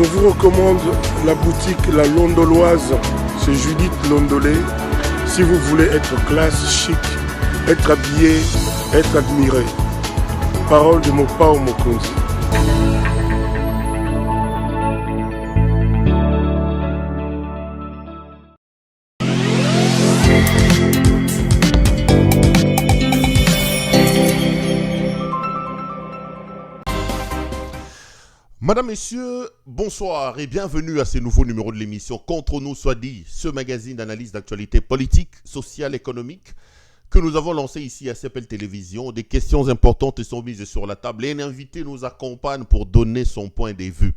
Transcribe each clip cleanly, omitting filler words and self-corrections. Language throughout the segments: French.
Je vous recommande la boutique La Londoloise, c'est Judith Londolé. Si vous voulez être classe, chic, être habillé, être admiré. Parole de Mopao Mokonzi. Madame, Messieurs, bonsoir et bienvenue à ce nouveau numéro de l'émission Contre nous soit dit, ce magazine d'analyse d'actualité politique, sociale, économique que nous avons lancé ici à CPL Télévision. Des questions importantes sont mises sur la table et un invité nous accompagne pour donner son point de vue.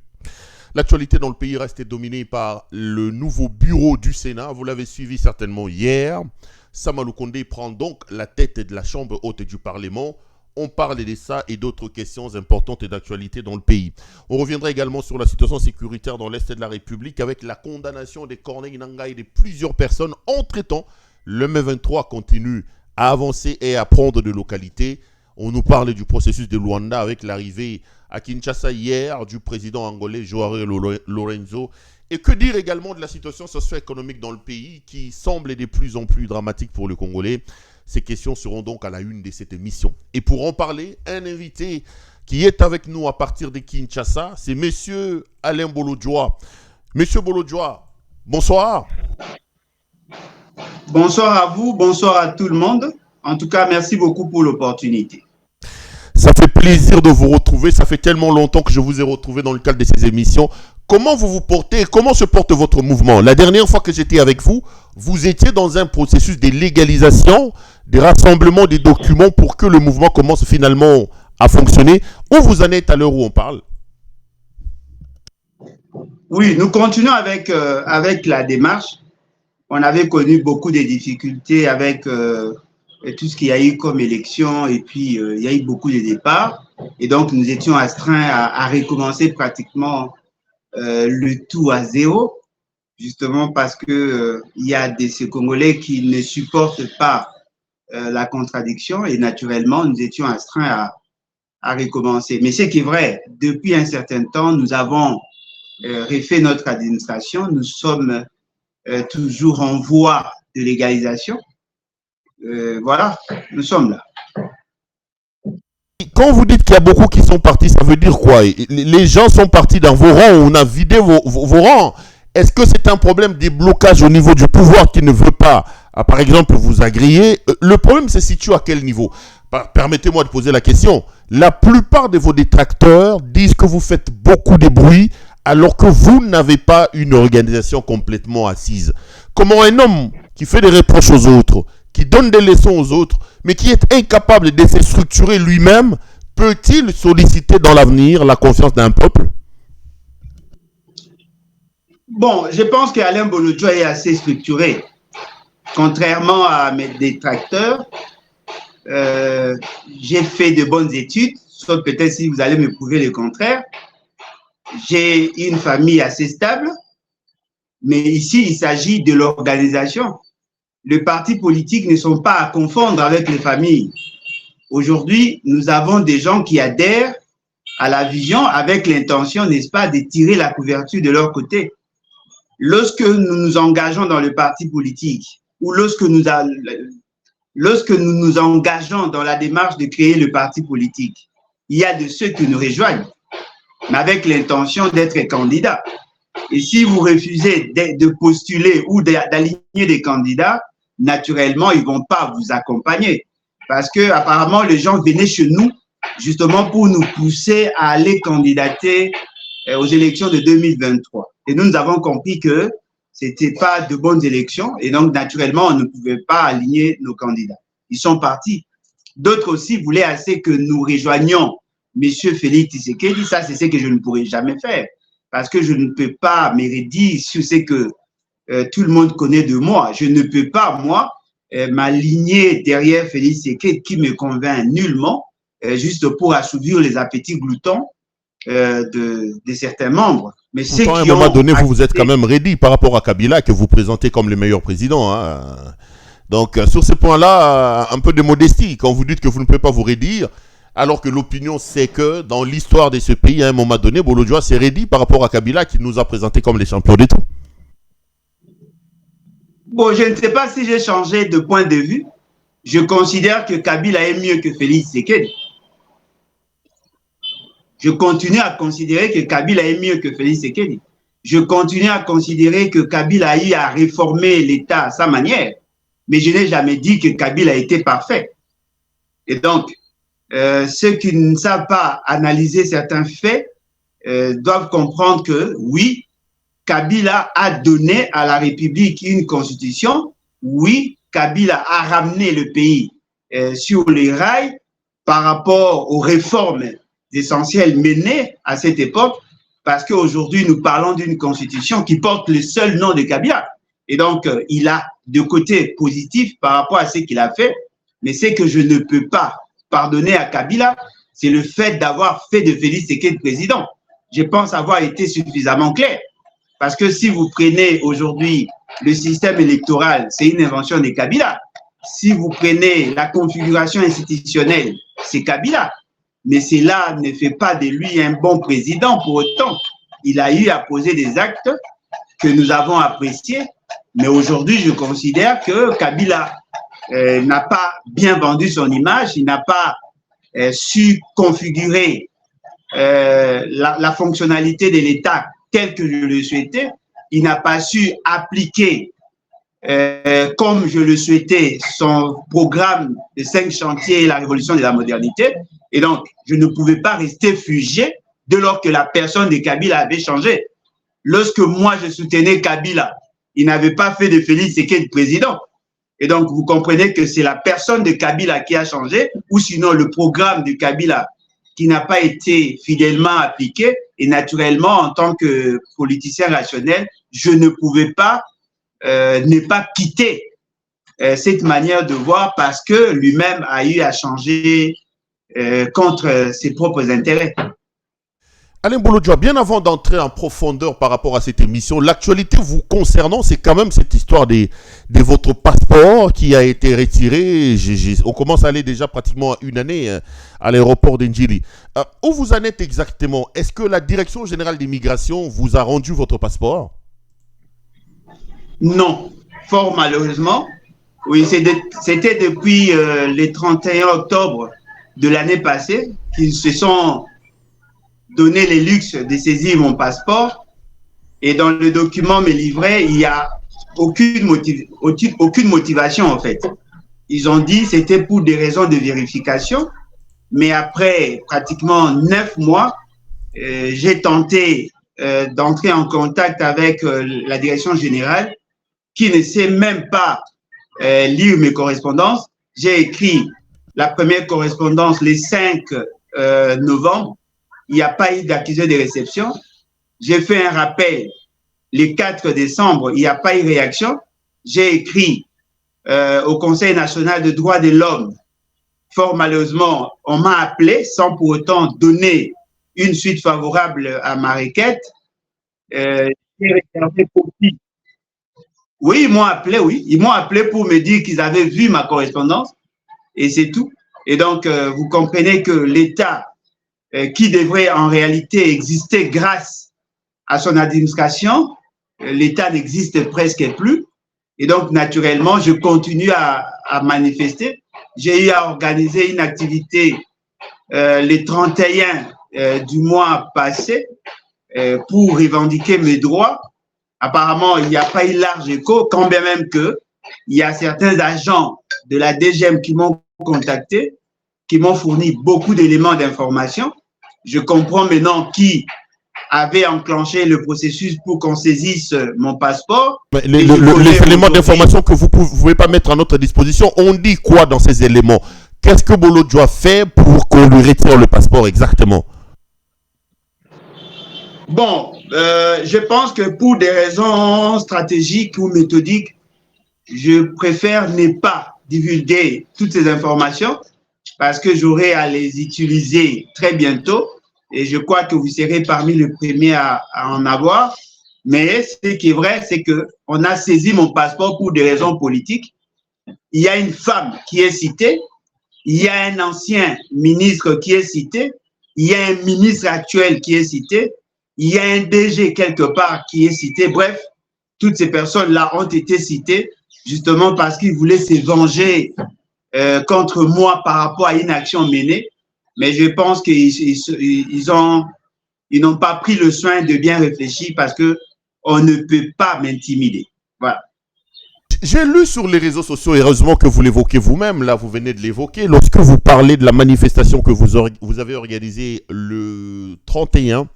L'actualité dans le pays reste dominée par le nouveau bureau du Sénat. Vous l'avez suivi certainement hier. Sama Lukonde prend donc la tête de la Chambre haute du Parlement. On parle de ça et d'autres questions importantes et d'actualité dans le pays. On reviendra également sur la situation sécuritaire dans l'Est de la République avec la condamnation des Corneille Nangaa et de plusieurs personnes. Entre-temps, le M23 continue à avancer et à prendre de localités. On nous parle du processus de Luanda avec l'arrivée à Kinshasa hier du président angolais Joao Lorenzo. Et que dire également de la situation socio-économique dans le pays qui semble de plus en plus dramatique pour le Congolais. Ces questions seront donc à la une de cette émission. Et pour en parler, un invité qui est avec nous à partir de Kinshasa, c'est Monsieur Alain Bolodjoa. Monsieur Bolodjoa, bonsoir. Bonsoir à vous, bonsoir à tout le monde. En tout cas, merci beaucoup pour l'opportunité. Ça fait plaisir de vous retrouver. Ça fait tellement longtemps que je vous ai retrouvé dans le cadre de ces émissions. Comment vous vous portez? Comment se porte votre mouvement? La dernière fois que j'étais avec vous, vous étiez dans un processus de légalisation, de rassemblement des documents pour que le mouvement commence finalement à fonctionner. Où vous en êtes à l'heure où on parle? Oui, nous continuons avec la démarche. On avait connu beaucoup de difficultés avec tout ce qu'il y a eu comme élection et puis il y a eu beaucoup de départs. Et donc, nous étions astreints à recommencer pratiquement le tout à zéro, justement parce que il y a ces Congolais qui ne supportent pas la contradiction et naturellement, nous étions astreints à recommencer. Mais ce qui est vrai, depuis un certain temps, nous avons refait notre administration, nous sommes toujours en voie de légalisation. Voilà, nous sommes là. Quand vous dites qu'il y a beaucoup qui sont partis, ça veut dire quoi? Les gens sont partis dans vos rangs, on a vidé vos rangs. Est-ce que c'est un problème des blocages au niveau du pouvoir qui ne veut pas, par exemple, vous agréer? Le problème se situe à quel niveau? Permettez-moi de poser la question. La plupart de vos détracteurs disent que vous faites beaucoup de bruit alors que vous n'avez pas une organisation complètement assise. Comment un homme qui fait des reproches aux autres, qui donne des leçons aux autres, mais qui est incapable de se structurer lui-même, peut-il solliciter dans l'avenir la confiance d'un peuple? Bon, je pense qu'Alain Bolodjoa est assez structuré. Contrairement à mes détracteurs, j'ai fait de bonnes études, sauf peut-être si vous allez me prouver le contraire. J'ai une famille assez stable, mais ici, il s'agit de l'organisation. Les partis politiques ne sont pas à confondre avec les familles. Aujourd'hui, nous avons des gens qui adhèrent à la vision avec l'intention, n'est-ce pas, de tirer la couverture de leur côté. Lorsque nous nous engageons dans le parti politique ou lorsque nous nous engageons dans la démarche de créer le parti politique, il y a de ceux qui nous rejoignent, mais avec l'intention d'être candidats. Et si vous refusez de postuler ou d'aligner des candidats, naturellement, ils ne vont pas vous accompagner. Parce que apparemment, les gens venaient chez nous justement pour nous pousser à aller candidater aux élections de 2023. Et nous avons compris que ce n'était pas de bonnes élections et donc naturellement, on ne pouvait pas aligner nos candidats. Ils sont partis. D'autres aussi voulaient assez que nous rejoignions M. Félix Tshisekedi. Ça, c'est ce que je ne pourrais jamais faire parce que je ne peux pas me redire sur ce que tout le monde connaît de moi. Je ne peux pas, moi, m'aligner derrière Félix Tshisekedi qui me convainc nullement juste pour assouvir les appétits gloutons de certains membres. Mais pourtant, à un moment donné, vous êtes quand même ready par rapport à Kabila que vous présentez comme le meilleur président. Hein. Donc, sur ce point-là, un peu de modestie. Quand vous dites que vous ne pouvez pas vous redire, alors que l'opinion sait que dans l'histoire de ce pays, à un moment donné, Bolodjoa s'est rédit par rapport à Kabila qui nous a présenté comme les champions de tout. Bon, je ne sais pas si j'ai changé de point de vue. Je considère que Kabila est mieux que Félix Tshisekedi. Je continue à considérer que Kabila est mieux que Félix Tshisekedi. Je continue à considérer que Kabila a eu à réformer l'État à sa manière. Mais je n'ai jamais dit que Kabila a été parfait. Et donc, ceux qui ne savent pas analyser certains faits doivent comprendre que, oui, Kabila a donné à la République une constitution. Oui, Kabila a ramené le pays sur les rails par rapport aux réformes essentielles menées à cette époque, parce qu'aujourd'hui, nous parlons d'une constitution qui porte le seul nom de Kabila. Et donc, il a deux côtés positifs par rapport à ce qu'il a fait, mais ce que je ne peux pas pardonner à Kabila, c'est le fait d'avoir fait de Félix Tshisekedi président. Je pense avoir été suffisamment clair. Parce que si vous prenez aujourd'hui le système électoral, c'est une invention de Kabila. Si vous prenez la configuration institutionnelle, c'est Kabila. Mais cela ne fait pas de lui un bon président pour autant. Il a eu à poser des actes que nous avons appréciés. Mais aujourd'hui, je considère que Kabila n'a pas bien vendu son image. Il n'a pas su configurer la fonctionnalité de l'État tel que je le souhaitais. Il n'a pas su appliquer comme je le souhaitais son programme de 5 chantiers et la révolution de la modernité. Et donc, je ne pouvais pas rester figé dès lors que la personne de Kabila avait changé. Lorsque moi, je soutenais Kabila, il n'avait pas fait de Félix Tshisekedi président. Et donc, vous comprenez que c'est la personne de Kabila qui a changé, ou sinon le programme de Kabila qui n'a pas été fidèlement appliqué. Et naturellement, en tant que politicien rationnel, je ne pouvais pas ne pas quitter cette manière de voir parce que lui-même a eu à changer contre ses propres intérêts. Alain Bolodjoa, bien avant d'entrer en profondeur par rapport à cette émission, l'actualité vous concernant, c'est quand même cette histoire de votre passeport qui a été retiré. On commence à aller déjà pratiquement une année à l'aéroport d'Ndjili. Où vous en êtes exactement? Est-ce que la Direction générale d'immigration vous a rendu votre passeport? Non, fort malheureusement. Oui, c'était depuis le 31 octobre de l'année passée qu'ils se sont donné le luxe de saisir mon passeport. Et dans le document me livré, il n'y a aucune motivation en fait. Ils ont dit que c'était pour des raisons de vérification. Mais après pratiquement 9 mois, j'ai tenté d'entrer en contact avec la direction générale qui ne sait même pas lire mes correspondances. J'ai écrit la première correspondance le 5 novembre. Il n'y a pas eu d'accusé de réception. J'ai fait un rappel le 4 décembre. Il n'y a pas eu de réaction. J'ai écrit au Conseil national des droits de l'homme. Fort malheureusement, on m'a appelé sans pour autant donner une suite favorable à ma requête. J'ai réservé copie. Oui, ils m'ont appelé, oui. Ils m'ont appelé pour me dire qu'ils avaient vu ma correspondance et c'est tout. Et donc, vous comprenez que l'État qui devrait en réalité exister grâce à son administration, l'État n'existe presque plus. Et donc, naturellement, je continue à manifester. J'ai eu à organiser une activité le 31 du mois passé pour revendiquer mes droits. Apparemment, il n'y a pas eu large écho, quand bien même que il y a certains agents de la DGM qui m'ont contacté, qui m'ont fourni beaucoup d'éléments d'information. Je comprends maintenant qui avait enclenché le processus pour qu'on saisisse mon passeport. Mais les éléments d'information que vous ne pouvez pas mettre à notre disposition, on dit quoi dans ces éléments? Qu'est-ce que Bolodjoa fait pour qu'on lui retire le passeport exactement? Bon, je pense que pour des raisons stratégiques ou méthodiques, je préfère ne pas divulguer toutes ces informations parce que j'aurai à les utiliser très bientôt et je crois que vous serez parmi les premiers à en avoir. Mais ce qui est vrai, c'est qu'on a saisi mon passeport pour des raisons politiques. Il y a une femme qui est citée il y a un ancien ministre qui est cité, il y a un ministre actuel qui est cité, il y a un DG quelque part qui est cité. Bref, toutes ces personnes-là ont été citées justement parce qu'ils voulaient se venger contre moi par rapport à une action menée. Mais je pense qu'ils n'ont pas pris le soin de bien réfléchir parce qu'on ne peut pas m'intimider. Voilà. J'ai lu sur les réseaux sociaux, heureusement que vous l'évoquez vous-même, là vous venez de l'évoquer, lorsque vous parlez de la manifestation que vous avez organisée le 31,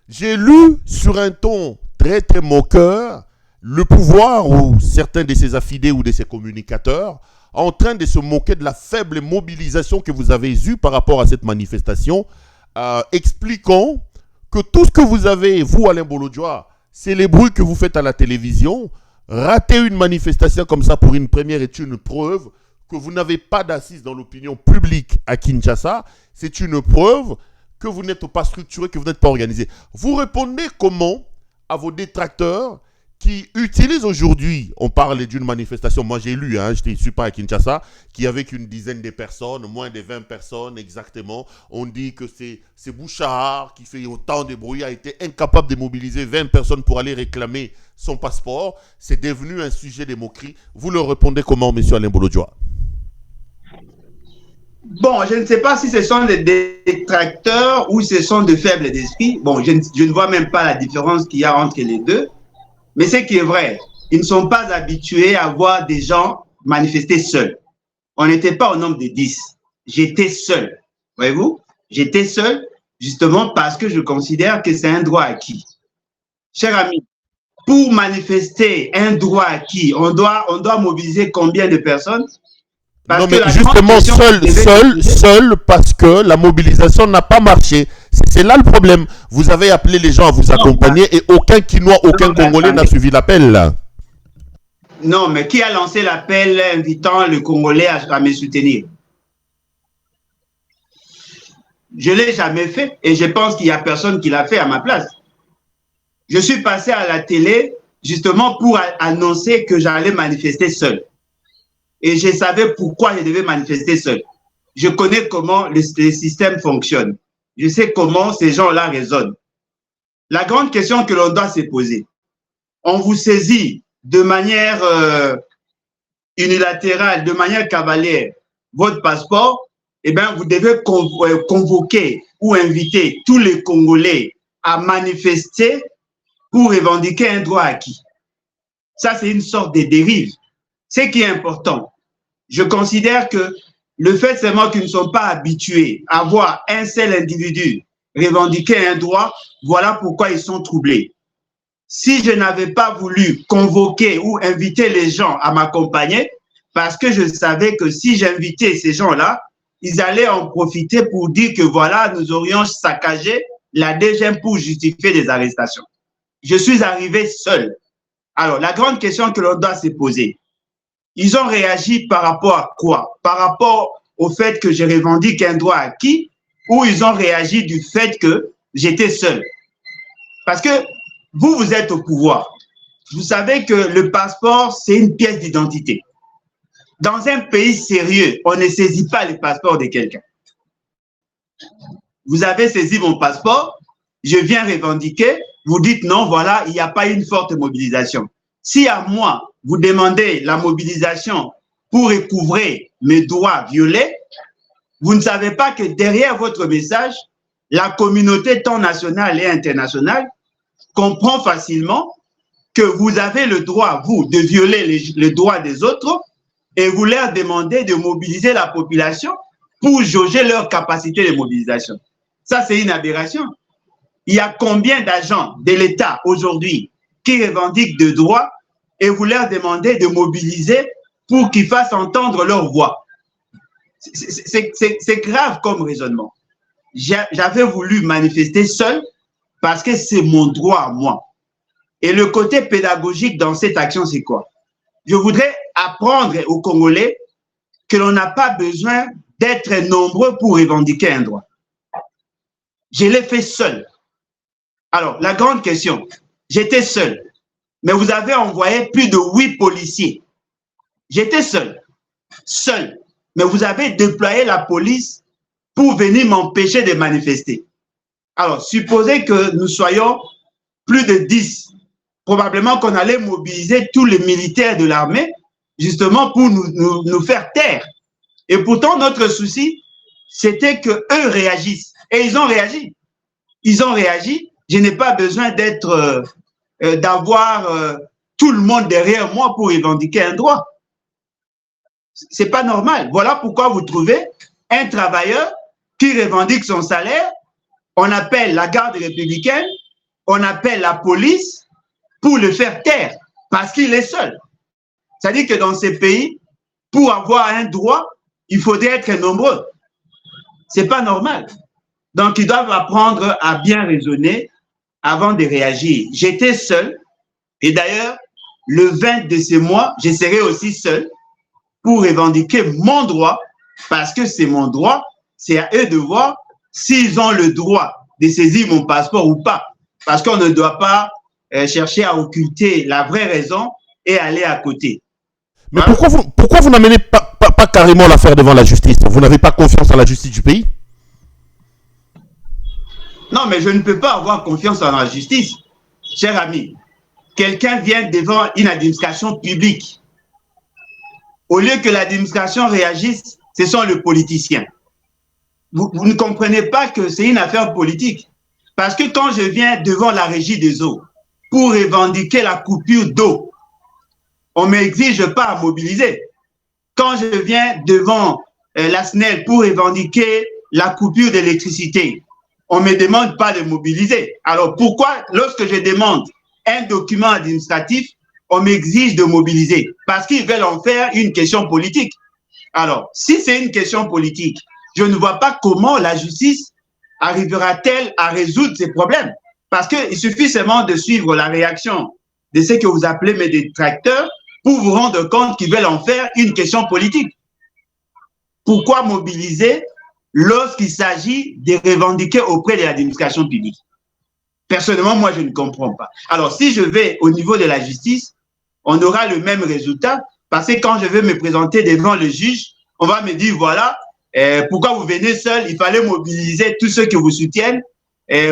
j'ai lu sur un ton très très moqueur le pouvoir ou certains de ses affidés ou de ses communicateurs en train de se moquer de la faible mobilisation que vous avez eue par rapport à cette manifestation, expliquant que tout ce que vous avez, vous Alain Bolodjoa, c'est les bruits que vous faites à la télévision. Rater une manifestation comme ça pour une première est une preuve que vous n'avez pas d'assises dans l'opinion publique à Kinshasa. C'est une preuve que vous n'êtes pas structuré, que vous n'êtes pas organisé. Vous répondez comment à vos détracteurs qui utilisent aujourd'hui, on parle d'une manifestation, moi j'ai lu, je ne suis pas à Kinshasa, qui avec une dizaine de personnes, moins de 20 personnes exactement, on dit que c'est Bouchard qui fait autant de bruit, a été incapable de mobiliser 20 personnes pour aller réclamer son passeport. C'est devenu un sujet de moquerie. Vous leur répondez comment, M. Alain Bolodjoa? Bon, je ne sais pas si ce sont des détracteurs ou ce sont de faibles d'esprit. Bon, je ne vois même pas la différence qu'il y a entre les deux. Mais ce qui est vrai, ils ne sont pas habitués à voir des gens manifester seuls. On n'était pas au nombre de 10. J'étais seul. Voyez-vous? J'étais seul justement parce que je considère que c'est un droit acquis. Cher ami, pour manifester un droit acquis, on doit mobiliser combien de personnes? Parce non, mais justement, seul, parce que la mobilisation n'a pas marché. C'est là le problème. Vous avez appelé les gens à vous accompagner et aucun Quinois, aucun Congolais n'a suivi l'appel. Non, mais qui a lancé l'appel invitant le Congolais à me soutenir? Je ne l'ai jamais fait et je pense qu'il n'y a personne qui l'a fait à ma place. Je suis passé à la télé justement pour annoncer que j'allais manifester seul. Et je savais pourquoi je devais manifester seul. Je connais comment le système fonctionne. Je sais comment ces gens-là raisonnent. La grande question que l'on doit se poser, on vous saisit de manière unilatérale, de manière cavalière, votre passeport, eh bien, vous devez convoquer ou inviter tous les Congolais à manifester pour revendiquer un droit acquis. Ça, c'est une sorte de dérive. Ce qui est important, je considère que le fait seulement qu'ils ne sont pas habitués à voir un seul individu revendiquer un droit, voilà pourquoi ils sont troublés. Si je n'avais pas voulu convoquer ou inviter les gens à m'accompagner, parce que je savais que si j'invitais ces gens-là, ils allaient en profiter pour dire que voilà, nous aurions saccagé la DGM pour justifier des arrestations. Je suis arrivé seul. Alors, la grande question que l'on doit se poser, ils ont réagi par rapport à quoi? Par rapport au fait que je revendique un droit acquis ou ils ont réagi du fait que j'étais seul? Parce que vous êtes au pouvoir. Vous savez que le passeport, c'est une pièce d'identité. Dans un pays sérieux, on ne saisit pas le passeport de quelqu'un. Vous avez saisi mon passeport, je viens revendiquer, vous dites non, voilà, il n'y a pas une forte mobilisation. Si à moi, vous demandez la mobilisation pour recouvrer mes droits violés, vous ne savez pas que derrière votre message, la communauté tant nationale et internationale comprend facilement que vous avez le droit, vous, de violer les droits des autres et vous leur demandez de mobiliser la population pour jauger leur capacité de mobilisation. Ça, c'est une aberration. Il y a combien d'agents de l'État aujourd'hui qui revendiquent des droits et vous leur demandez de mobiliser pour qu'ils fassent entendre leur voix? C'est grave comme raisonnement. J'avais voulu manifester seul parce que c'est mon droit à moi. Et le côté pédagogique dans cette action, c'est quoi? Je voudrais apprendre aux Congolais que l'on n'a pas besoin d'être nombreux pour revendiquer un droit. Je l'ai fait seul. Alors, la grande question, j'étais seul, mais vous avez envoyé plus de 8 policiers. J'étais seul. mais vous avez déployé la police pour venir m'empêcher de manifester. Alors, supposez que nous soyons plus de 10, probablement qu'on allait mobiliser tous les militaires de l'armée justement pour nous faire taire. Et pourtant, notre souci, c'était qu'eux réagissent. Et ils ont réagi. Ils ont réagi. Je n'ai pas besoin d'avoir tout le monde derrière moi pour revendiquer un droit. C'est pas normal. Voilà pourquoi vous trouvez un travailleur qui revendique son salaire, on appelle la garde républicaine, on appelle la police pour le faire taire parce qu'il est seul. C'est-à-dire que dans ces pays, pour avoir un droit, il faudrait être nombreux. C'est pas normal. Donc, ils doivent apprendre à bien raisonner avant de réagir. J'étais seul et d'ailleurs, le 20 de ce mois, je serai aussi seul pour revendiquer mon droit parce que c'est mon droit. C'est à eux de voir s'ils ont le droit de saisir mon passeport ou pas. Parce qu'on ne doit pas chercher à occulter la vraie raison et aller à côté. Mais pourquoi vous n'amenez pas carrément l'affaire devant la justice? Vous n'avez pas confiance en la justice du pays? Non, mais je ne peux pas avoir confiance en la justice. Cher ami, quelqu'un vient devant une administration publique. Au lieu que l'administration réagisse, ce sont les politiciens. Vous ne comprenez pas que c'est une affaire politique. Parce que quand je viens devant la régie des eaux pour revendiquer la coupure d'eau, on ne m'exige pas à mobiliser. Quand je viens devant la SNEL pour revendiquer la coupure d'électricité, on ne me demande pas de mobiliser. Alors pourquoi, lorsque je demande un document administratif, on m'exige de mobiliser? Parce qu'ils veulent en faire une question politique. Alors, si c'est une question politique, je ne vois pas comment la justice arrivera-t-elle à résoudre ces problèmes. Parce qu'il suffit seulement de suivre la réaction de ce que vous appelez mes détracteurs pour vous rendre compte qu'ils veulent en faire une question politique. Pourquoi mobiliser lorsqu'il s'agit de revendiquer auprès de l'administration publique? Personnellement, moi, je ne comprends pas. Alors, si je vais au niveau de la justice, on aura le même résultat parce que quand je vais me présenter devant le juge, on va me dire, voilà, pourquoi vous venez seul? Il fallait mobiliser tous ceux qui vous soutiennent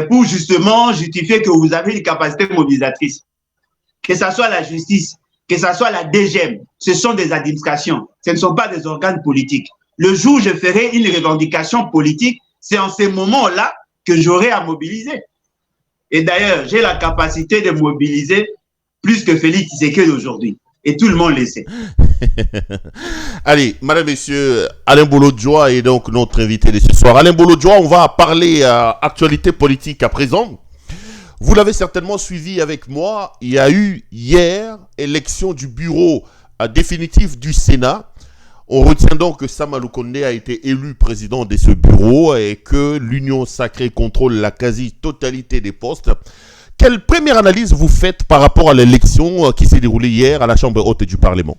pour justement justifier que vous avez une capacité mobilisatrice. Que ce soit la justice, que ce soit la DGM, ce sont des administrations, ce ne sont pas des organes politiques. Le jour où je ferai une revendication politique, c'est en ces moments-là que j'aurai à mobiliser. Et d'ailleurs, j'ai la capacité de mobiliser plus que Félix Tshisekedi aujourd'hui. Et tout le monde le sait. Allez, madame, messieurs, Alain Bolodjoa est donc notre invité de ce soir. Alain Bolodjoa, on va parler actualité politique à présent. Vous l'avez certainement suivi avec moi. Il y a eu hier élection du bureau définitif du Sénat. On retient donc que Sama Lukonde a été élu président de ce bureau et que l'Union sacrée contrôle la quasi-totalité des postes. Quelle première analyse vous faites par rapport à l'élection qui s'est déroulée hier à la Chambre haute du Parlement?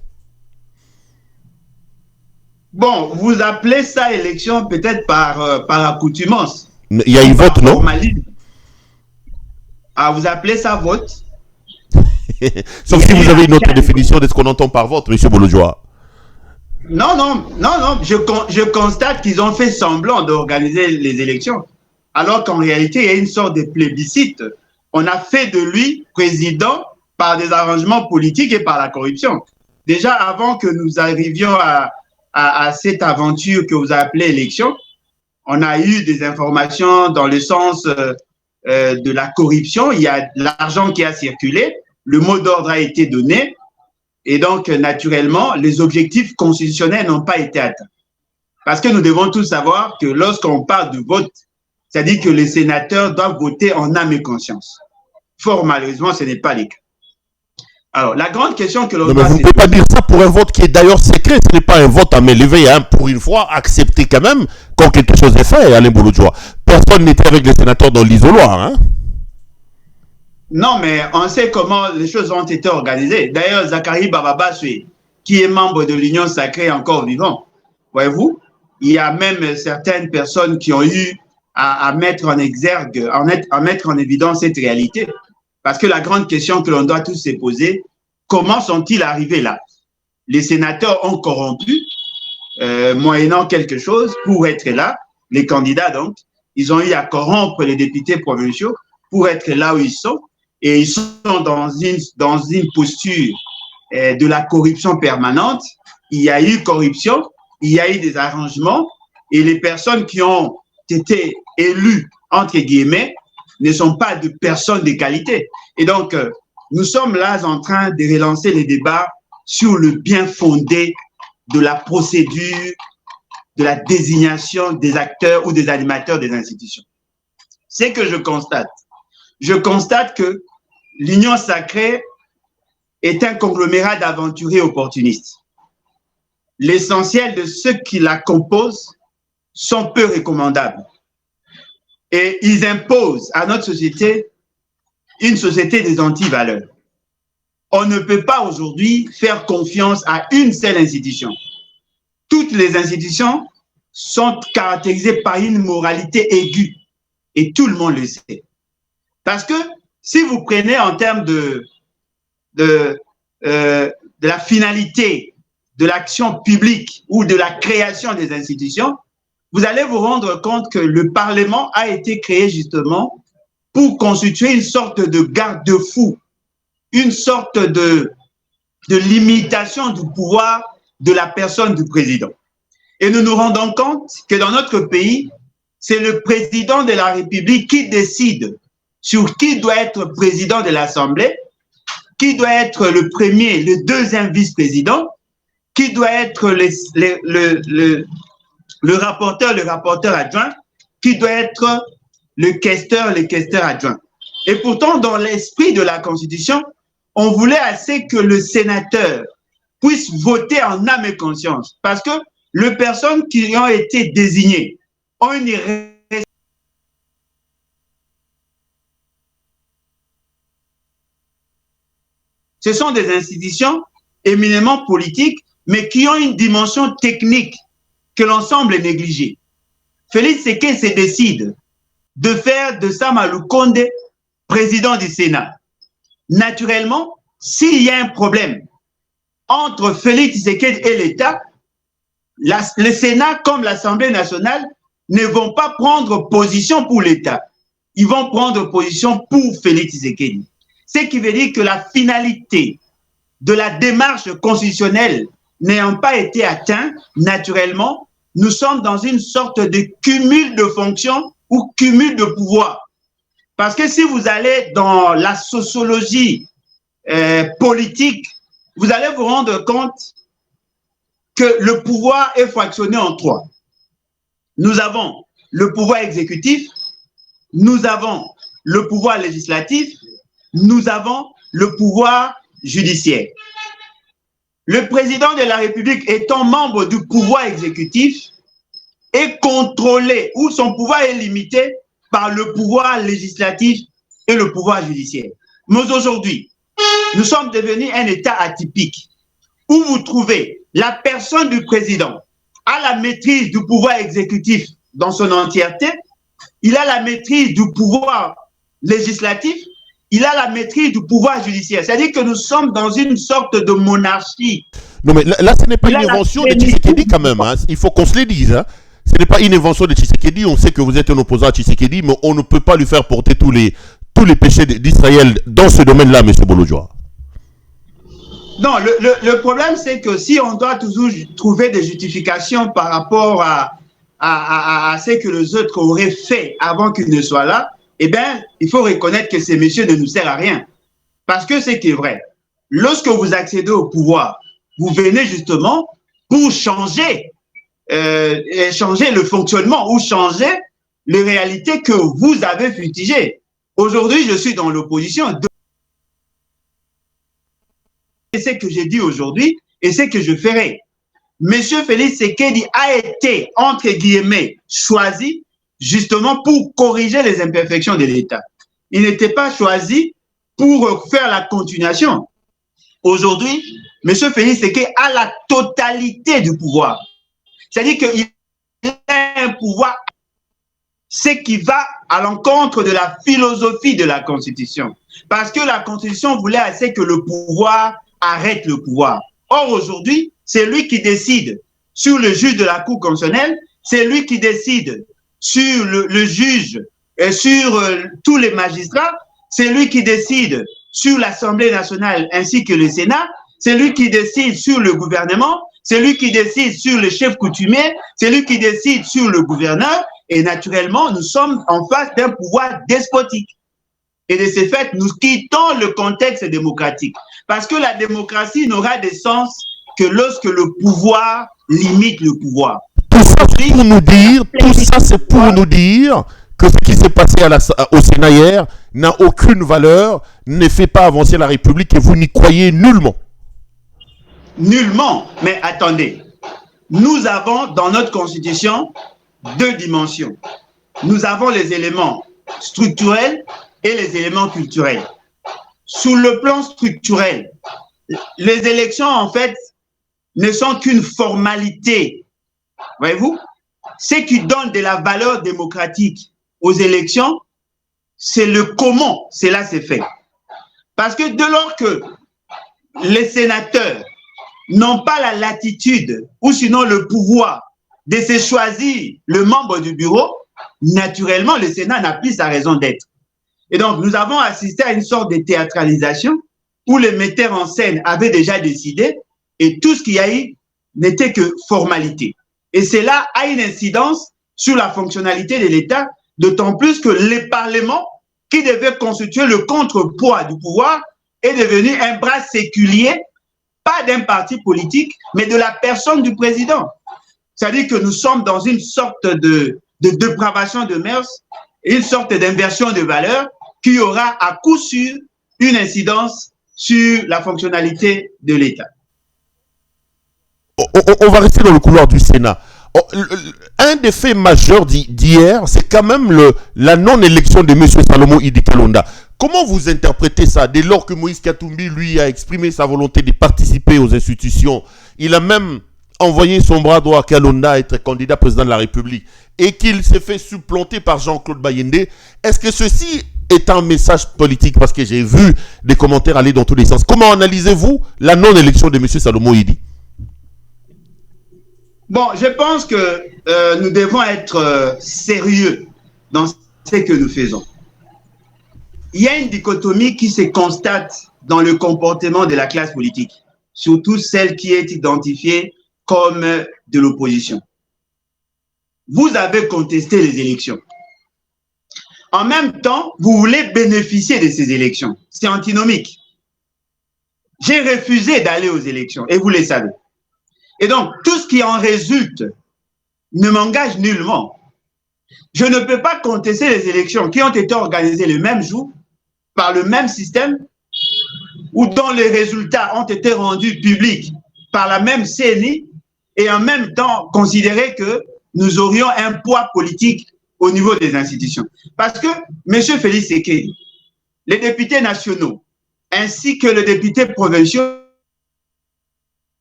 Bon, vous appelez ça élection peut-être par accoutumance. Il y a eu vote, non? Ah, vous appelez ça vote? Sauf si vous avez une autre définition de ce qu'on entend par vote, M. Bolodjoa. Non, je constate qu'ils ont fait semblant d'organiser les élections, alors qu'en réalité, il y a une sorte de plébiscite. On a fait de lui président par des arrangements politiques et par la corruption. Déjà, avant que nous arrivions à cette aventure que vous appelez élection, on a eu des informations dans le sens de la corruption. Il y a de l'argent qui a circulé, le mot d'ordre a été donné, et donc, naturellement, les objectifs constitutionnels n'ont pas été atteints. Parce que nous devons tous savoir que lorsqu'on parle de vote, c'est-à-dire que les sénateurs doivent voter en âme et conscience. Fort malheureusement, ce n'est pas le cas. Alors, la grande question que l'on doit... Vous ne pouvez pas dire ça pour un vote qui est d'ailleurs secret. Ce n'est pas un vote à main levée. Hein. Pour une fois, accepter quand même quand quelque chose est fait, Alain Bolodjoa. Personne n'était avec les sénateurs dans l'isoloir. Hein. Non, mais on sait comment les choses ont été organisées. D'ailleurs, Zachary Bababaswe, qui est membre de l'Union sacrée, encore vivant. Voyez-vous, il y a même certaines personnes qui ont eu à mettre en exergue, à mettre en évidence cette réalité. Parce que la grande question que l'on doit tous se poser, comment sont-ils arrivés là? Les sénateurs ont corrompu moyennant quelque chose pour être là. Les candidats, donc, ils ont eu à corrompre les députés provinciaux pour être là où ils sont. Et ils sont dans une posture de la corruption permanente. Il y a eu corruption, il y a eu des arrangements, et les personnes qui ont été élues, entre guillemets, ne sont pas de personnes de qualité. Et donc, nous sommes là en train de relancer les débats sur le bien fondé de la procédure, de la désignation des acteurs ou des animateurs des institutions. C'est que je constate que l'Union sacrée est un conglomérat d'aventuriers opportunistes. L'essentiel de ceux qui la composent sont peu recommandables. Et ils imposent à notre société une société des anti-valeurs. On ne peut pas aujourd'hui faire confiance à une seule institution. Toutes les institutions sont caractérisées par une moralité aiguë. Et tout le monde le sait. Parce que si vous prenez en termes de la finalité de l'action publique ou de la création des institutions, vous allez vous rendre compte que le Parlement a été créé justement pour constituer une sorte de garde-fou, une sorte de limitation du pouvoir de la personne du président. Et nous nous rendons compte que dans notre pays, c'est le président de la République qui décide sur qui doit être président de l'Assemblée, qui doit être le premier, le deuxième vice-président, qui doit être le rapporteur adjoint, qui doit être le questeur adjoint. Et pourtant, dans l'esprit de la Constitution, on voulait assez que le sénateur puisse voter en âme et conscience, parce que les personnes qui ont été désignées ont une ce sont des institutions éminemment politiques, mais qui ont une dimension technique que l'ensemble est négligé. Félix Tshisekedi se décide de faire de Sama Lukonde président du Sénat. Naturellement, s'il y a un problème entre Félix Tshisekedi et l'État, le Sénat comme l'Assemblée nationale ne vont pas prendre position pour l'État. Ils vont prendre position pour Félix Tshisekedi. Ce qui veut dire que la finalité de la démarche constitutionnelle n'ayant pas été atteinte, naturellement, nous sommes dans une sorte de cumul de fonctions ou cumul de pouvoir. Parce que si vous allez dans la sociologie politique, vous allez vous rendre compte que le pouvoir est fractionné en trois. Nous avons le pouvoir exécutif, nous avons le pouvoir législatif, nous avons le pouvoir judiciaire. Le président de la République étant membre du pouvoir exécutif est contrôlé ou son pouvoir est limité par le pouvoir législatif et le pouvoir judiciaire. Mais aujourd'hui, nous sommes devenus un État atypique où vous trouvez la personne du président a la maîtrise du pouvoir exécutif dans son entièreté, il a la maîtrise du pouvoir législatif, il a la maîtrise du pouvoir judiciaire. C'est-à-dire que nous sommes dans une sorte de monarchie. Non, mais là ce n'est pas une invention de Tshisekedi quand même. Hein. Il faut qu'on se le dise. Hein. Ce n'est pas une invention de Tshisekedi. On sait que vous êtes un opposant à Tshisekedi, mais on ne peut pas lui faire porter tous les péchés d'Israël dans ce domaine-là, M. Bolojwa. Non, le problème, c'est que si on doit toujours trouver des justifications par rapport à ce que les autres auraient fait avant qu'ils ne soient là, eh bien, il faut reconnaître que ces messieurs ne nous servent à rien. Parce que c'est qui est vrai. Lorsque vous accédez au pouvoir, vous venez justement pour changer le fonctionnement ou changer les réalités que vous avez fustigées. Aujourd'hui, je suis dans l'opposition. C'est ce que j'ai dit aujourd'hui et ce que je ferai. Monsieur Félix Tshisekedi a été, entre guillemets, choisi justement pour corriger les imperfections de l'État. Il n'était pas choisi pour faire la continuation. Aujourd'hui, monsieur Félix Tshisekedi a la totalité du pouvoir. C'est-à-dire qu'il a un pouvoir, ce qui va à l'encontre de la philosophie de la Constitution. Parce que la Constitution voulait assez que le pouvoir arrête le pouvoir. Or, aujourd'hui, c'est lui qui décide sur le juge de la Cour constitutionnelle, c'est lui qui décide sur le juge et sur tous les magistrats, c'est lui qui décide sur l'Assemblée nationale ainsi que le Sénat, c'est lui qui décide sur le gouvernement, c'est lui qui décide sur le chef coutumier, c'est lui qui décide sur le gouverneur, et naturellement, nous sommes en face d'un pouvoir despotique. Et de ce fait, nous quittons le contexte démocratique. Parce que la démocratie n'aura de sens que lorsque le pouvoir limite le pouvoir. Tout ça, c'est pour nous dire que ce qui s'est passé au Sénat hier n'a aucune valeur, ne fait pas avancer la République et vous n'y croyez nullement. Nullement. Mais attendez, nous avons dans notre Constitution deux dimensions. Nous avons les éléments structurels et les éléments culturels. Sur le plan structurel, les élections, en fait, ne sont qu'une formalité. Voyez-vous? Ce qui donne de la valeur démocratique aux élections, c'est le comment cela s'est fait. Parce que dès lors que les sénateurs n'ont pas la latitude ou sinon le pouvoir de se choisir le membre du bureau, naturellement, le Sénat n'a plus sa raison d'être. Et donc, nous avons assisté à une sorte de théâtralisation où les metteurs en scène avaient déjà décidé et tout ce qu'il y a eu n'était que formalité. Et cela a une incidence sur la fonctionnalité de l'État, d'autant plus que le Parlement, qui devait constituer le contrepoids du pouvoir, est devenu un bras séculier, pas d'un parti politique, mais de la personne du président. C'est-à-dire que nous sommes dans une sorte de dépravation de mœurs, une sorte d'inversion de valeurs qui aura à coup sûr une incidence sur la fonctionnalité de l'État. On va rester dans le couloir du Sénat. Un des faits majeurs d'hier, c'est quand même la non-élection de M. Salomon Idi Kalonda. Comment vous interprétez ça dès lors que Moïse Katumbi, lui, a exprimé sa volonté de participer aux institutions? Il a même envoyé son bras droit à Kalonda être candidat président de la République et qu'il s'est fait supplanter par Jean-Claude Bayende. Est-ce que ceci est un message politique? Parce que j'ai vu des commentaires aller dans tous les sens. Comment analysez-vous la non-élection de M. Salomon Idi? Bon, je pense que nous devons être sérieux dans ce que nous faisons. Il y a une dichotomie qui se constate dans le comportement de la classe politique, surtout celle qui est identifiée comme de l'opposition. Vous avez contesté les élections. En même temps, vous voulez bénéficier de ces élections. C'est antinomique. J'ai refusé d'aller aux élections et vous le savez. Et donc, tout ce qui en résulte ne m'engage nullement. Je ne peux pas contester les élections qui ont été organisées le même jour, par le même système, ou dont les résultats ont été rendus publics par la même CENI, et en même temps considérer que nous aurions un poids politique au niveau des institutions. Parce que M. Félix Tshisekedi, les députés nationaux, ainsi que les députés provinciaux,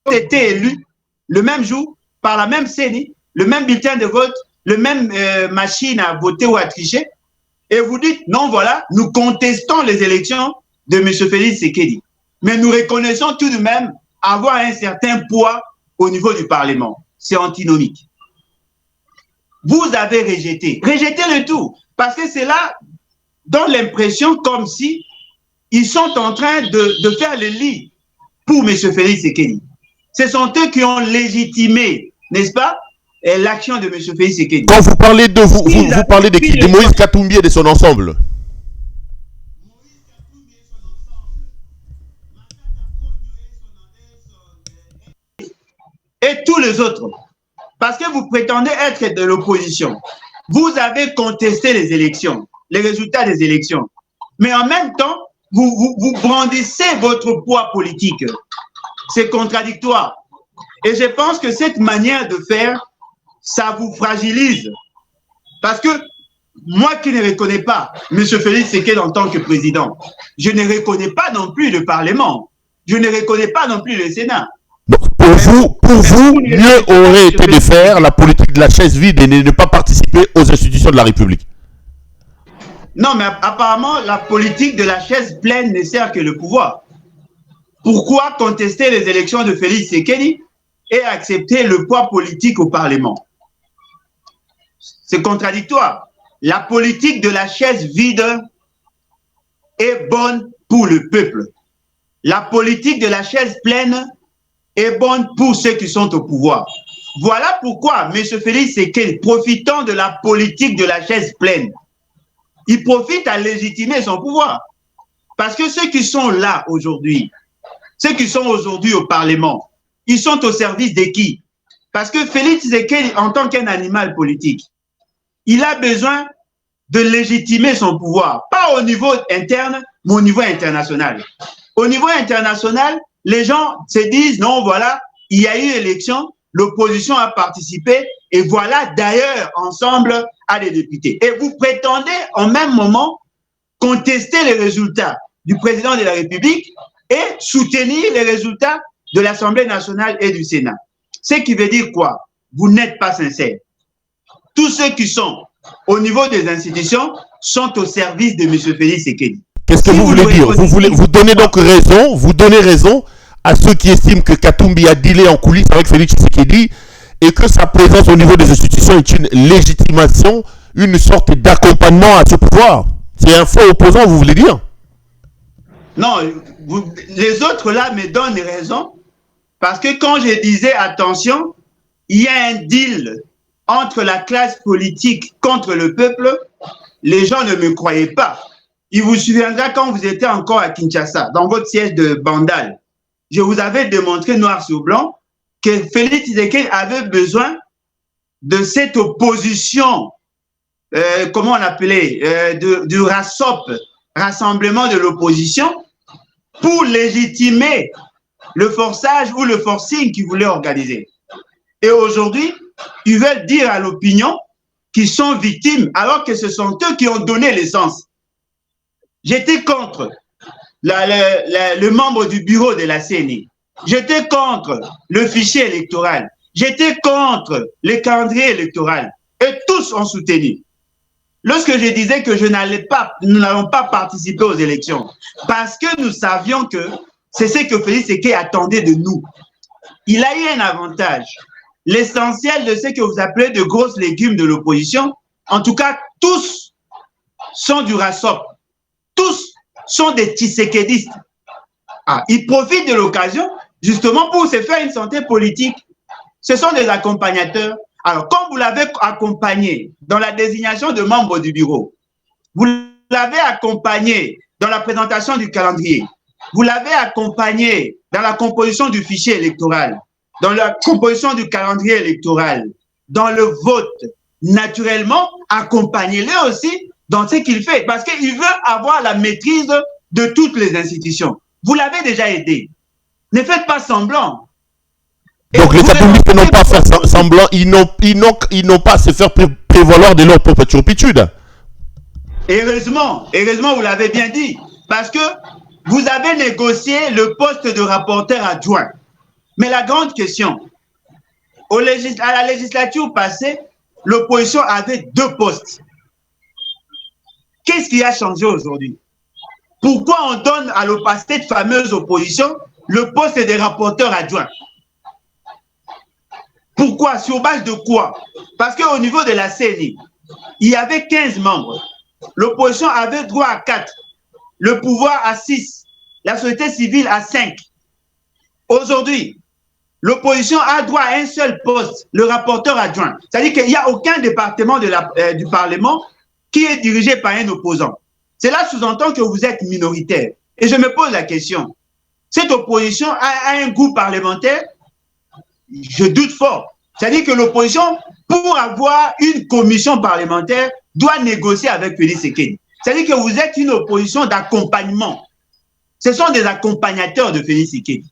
ont été élus le même jour, par la même CENI, le même bulletin de vote, le même machine à voter ou à tricher, et vous dites, non, voilà, nous contestons les élections de M. Félix Tshisekedi. Mais nous reconnaissons tout de même avoir un certain poids au niveau du Parlement. C'est antinomique. Vous avez rejeté le tout, parce que cela donne l'impression comme si ils sont en train de faire le lit pour M. Félix Tshisekedi. Ce sont eux qui ont légitimé, n'est-ce pas, l'action de M. Félix Tshisekedi. Quand vous parlez de vous parlez de qui? De Moïse Katumbi et de son ensemble. Et tous les autres. Parce que vous prétendez être de l'opposition. Vous avez contesté les élections, les résultats des élections. Mais en même temps, vous brandissez votre poids politique. C'est contradictoire. Et je pense que cette manière de faire, ça vous fragilise. Parce que moi qui ne reconnais pas M. Félix Tshisekedi en tant que président, je ne reconnais pas non plus le Parlement. Je ne reconnais pas non plus le Sénat. Donc pour vous, mieux aurait été de faire la politique de la chaise vide et de ne pas participer aux institutions de la République. Non, mais apparemment, la politique de la chaise pleine ne sert que le pouvoir. Pourquoi contester les élections de Félix Tshisekedi et accepter le poids politique au Parlement. C'est contradictoire. La politique de la chaise vide est bonne pour le peuple. La politique de la chaise pleine est bonne pour ceux qui sont au pouvoir. Voilà pourquoi M. Félix Tshisekedi, profitant de la politique de la chaise pleine, il profite à légitimer son pouvoir. Parce que ceux qui sont là aujourd'hui, ceux qui sont aujourd'hui au Parlement, ils sont au service de qui? Parce que Félix Tshisekedi, en tant qu'un animal politique, il a besoin de légitimer son pouvoir, pas au niveau interne, mais au niveau international. Au niveau international, les gens se disent, non, voilà, il y a eu élection, l'opposition a participé, et voilà d'ailleurs, ensemble, à des députés. Et vous prétendez en même moment contester les résultats du président de la République et soutenir les résultats de l'Assemblée nationale et du Sénat. Ce qui veut dire quoi? Vous n'êtes pas sincère. Tous ceux qui sont au niveau des institutions sont au service de M. Félix Tshisekedi. Qu'est-ce que vous voulez dire? Vous donnez donc raison, vous donnez raison à ceux qui estiment que Katumbi a dealé en coulisses avec Félix Tshisekedi et que sa présence au niveau des institutions est une légitimation, une sorte d'accompagnement à ce pouvoir. C'est un faux opposant, vous voulez dire? Non, les autres là me donnent raison parce que quand je disais attention, il y a un deal entre la classe politique contre le peuple, les gens ne me croyaient pas. Il vous souviendra quand vous étiez encore à Kinshasa, dans votre siège de Bandal, je vous avais démontré noir sur blanc que Félix Tshisekedi avait besoin de cette opposition, comment on appelait, du RASOP, Rassemblement de l'opposition, pour légitimer le forçage ou le forcing qu'ils voulaient organiser. Et aujourd'hui, ils veulent dire à l'opinion qu'ils sont victimes alors que ce sont eux qui ont donné l'essence. J'étais contre le membre du bureau de la CENI. J'étais contre le fichier électoral. J'étais contre le calendrier électoral. Et tous ont soutenu. Lorsque je disais que nous n'allons pas participer aux élections, parce que nous savions que c'est ce que Félix Tshisekedi attendait de nous. Il a eu un avantage. L'essentiel de ce que vous appelez de grosses légumes de l'opposition, en tout cas, tous sont du RASOP. Tous sont des Tshisekedistes. Ils profitent de l'occasion justement pour se faire une santé politique. Ce sont des accompagnateurs. Alors, comme vous l'avez accompagné dans la désignation de membres du bureau, vous l'avez accompagné dans la présentation du calendrier, vous l'avez accompagné dans la composition du fichier électoral, dans la composition du calendrier électoral, dans le vote, naturellement, accompagnez-le aussi dans ce qu'il fait, parce qu'il veut avoir la maîtrise de toutes les institutions. Vous l'avez déjà aidé. Ne faites pas semblant. Donc les Katumbistes n'ont pas à faire semblant, ils n'ont pas à se faire prévaloir de leur propre turpitude. Heureusement, vous l'avez bien dit, parce que vous avez négocié le poste de rapporteur adjoint. Mais la grande question, à la législature passée, l'opposition avait 2 postes. Qu'est-ce qui a changé aujourd'hui? Pourquoi on donne à cette fameuse opposition le poste de rapporteur adjoint? Pourquoi? Sur base de quoi? Parce qu'au niveau de la CENI, il y avait 15 membres. L'opposition avait droit à 4, le pouvoir à 6, la société civile à 5. Aujourd'hui, l'opposition a droit à un seul poste, le rapporteur adjoint. C'est-à-dire qu'il n'y a aucun département du Parlement qui est dirigé par un opposant. Cela sous-entend que vous êtes minoritaire. Et je me pose la question, cette opposition a un goût parlementaire? Je doute fort. C'est-à-dire que l'opposition, pour avoir une commission parlementaire, doit négocier avec Félix Tshisekedi. C'est-à-dire que vous êtes une opposition d'accompagnement. Ce sont des accompagnateurs de Félix Tshisekedi.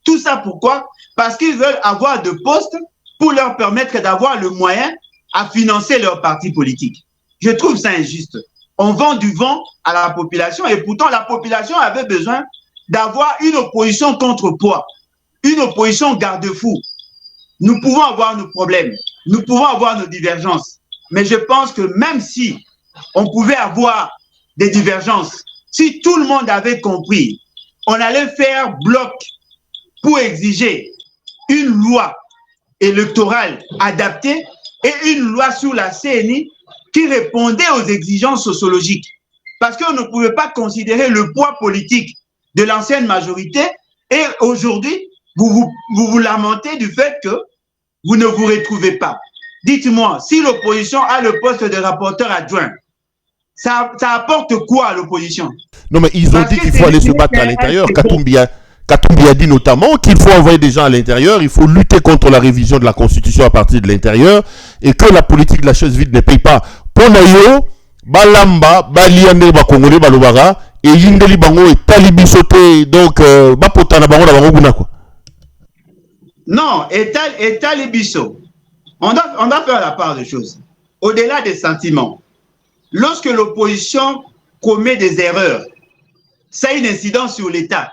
Tout ça pourquoi? Parce qu'ils veulent avoir de postes pour leur permettre d'avoir le moyen à financer leur parti politique. Je trouve ça injuste. On vend du vent à la population et pourtant la population avait besoin d'avoir une opposition contrepoids, une opposition garde-fou. Nous pouvons avoir nos problèmes, nous pouvons avoir nos divergences, mais je pense que même si on pouvait avoir des divergences, si tout le monde avait compris, on allait faire bloc pour exiger une loi électorale adaptée et une loi sur la CNI qui répondait aux exigences sociologiques. Parce qu'on ne pouvait pas considérer le poids politique de l'ancienne majorité et aujourd'hui, vous lamentez du fait que vous ne vous retrouvez pas. Dites-moi, si l'opposition a le poste de rapporteur adjoint, ça apporte quoi à l'opposition? Non, mais ils ont dit qu'il faut aller se battre à l'intérieur. Katumbi a dit notamment qu'il faut envoyer des gens à l'intérieur, il faut lutter contre la révision de la Constitution à partir de l'intérieur et que la politique de la chaise vide ne paye pas. Ponayo, Balamba, Baliane, Bakongole, Balobara, et Yindeli Bango et Talibisote, donc, Bapotana Bango, la Bango, quoi. Non, et Talibiso. On doit faire la part des choses. Au-delà des sentiments, lorsque l'opposition commet des erreurs, ça a une incidence sur l'État.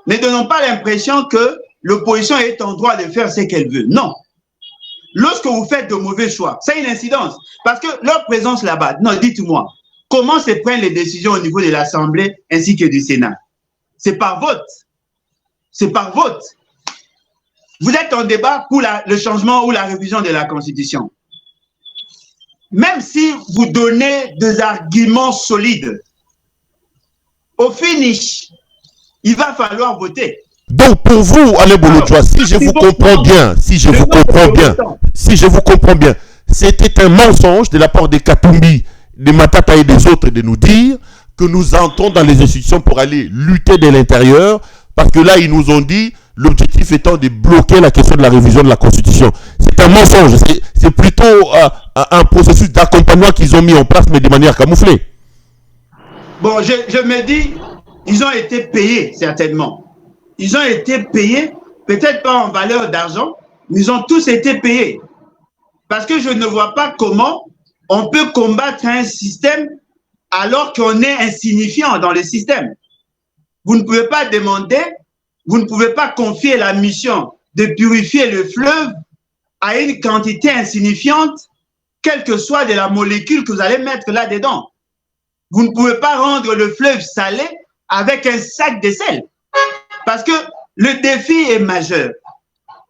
Ne donnons pas l'impression que l'opposition est en droit de faire ce qu'elle veut. Non. Lorsque vous faites de mauvais choix, ça a une incidence. Parce que leur présence là-bas, non, dites-moi, comment se prennent les décisions au niveau de l'Assemblée ainsi que du Sénat? C'est par vote. C'est par vote. Vous êtes en débat pour le changement ou la révision de la Constitution. Même si vous donnez des arguments solides, au finish, il va falloir voter. Donc pour vous, Alain Bolodjoa, si je vous comprends bien, c'était un mensonge de la part des Katumbi, des Matata et des autres de nous dire que nous entrons dans les institutions pour aller lutter de l'intérieur, parce que là, ils nous ont dit, l'objectif étant de bloquer la question de la révision de la Constitution. C'est un mensonge, c'est plutôt un processus d'accompagnement qu'ils ont mis en place, mais de manière camouflée. Bon, je me dis, ils ont été payés, certainement. Ils ont été payés, peut-être pas en valeur d'argent, mais ils ont tous été payés. Parce que je ne vois pas comment on peut combattre un système alors qu'on est insignifiant dans le système. Vous ne pouvez pas demander, vous ne pouvez pas confier la mission de purifier le fleuve à une quantité insignifiante, quelle que soit de la molécule que vous allez mettre là-dedans. Vous ne pouvez pas rendre le fleuve salé avec un sac de sel. Parce que le défi est majeur.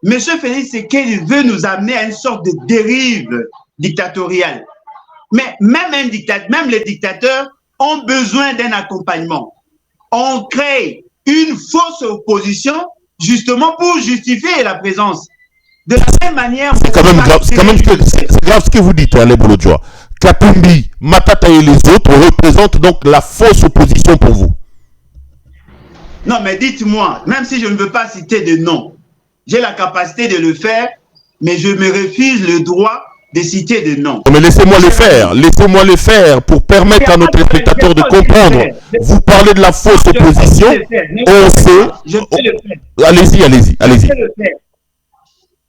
Monsieur Félix Tshisekedi veut nous amener à une sorte de dérive dictatoriale. Mais même les dictateurs ont besoin d'un accompagnement. On crée une fausse opposition justement pour justifier la présence. De la même manière... C'est quand même grave ce que vous dites, Alain Bolodjoa. Katumbi, Matata et les autres représentent donc la fausse opposition pour vous. Non, mais dites-moi, même si je ne veux pas citer de nom, j'ai la capacité de le faire, mais je me refuse le droit de citer de nom. Mais laissez-moi le faire pour permettre à nos téléspectateurs de comprendre. Vous parlez de la fausse opposition, on sait... Allez-y.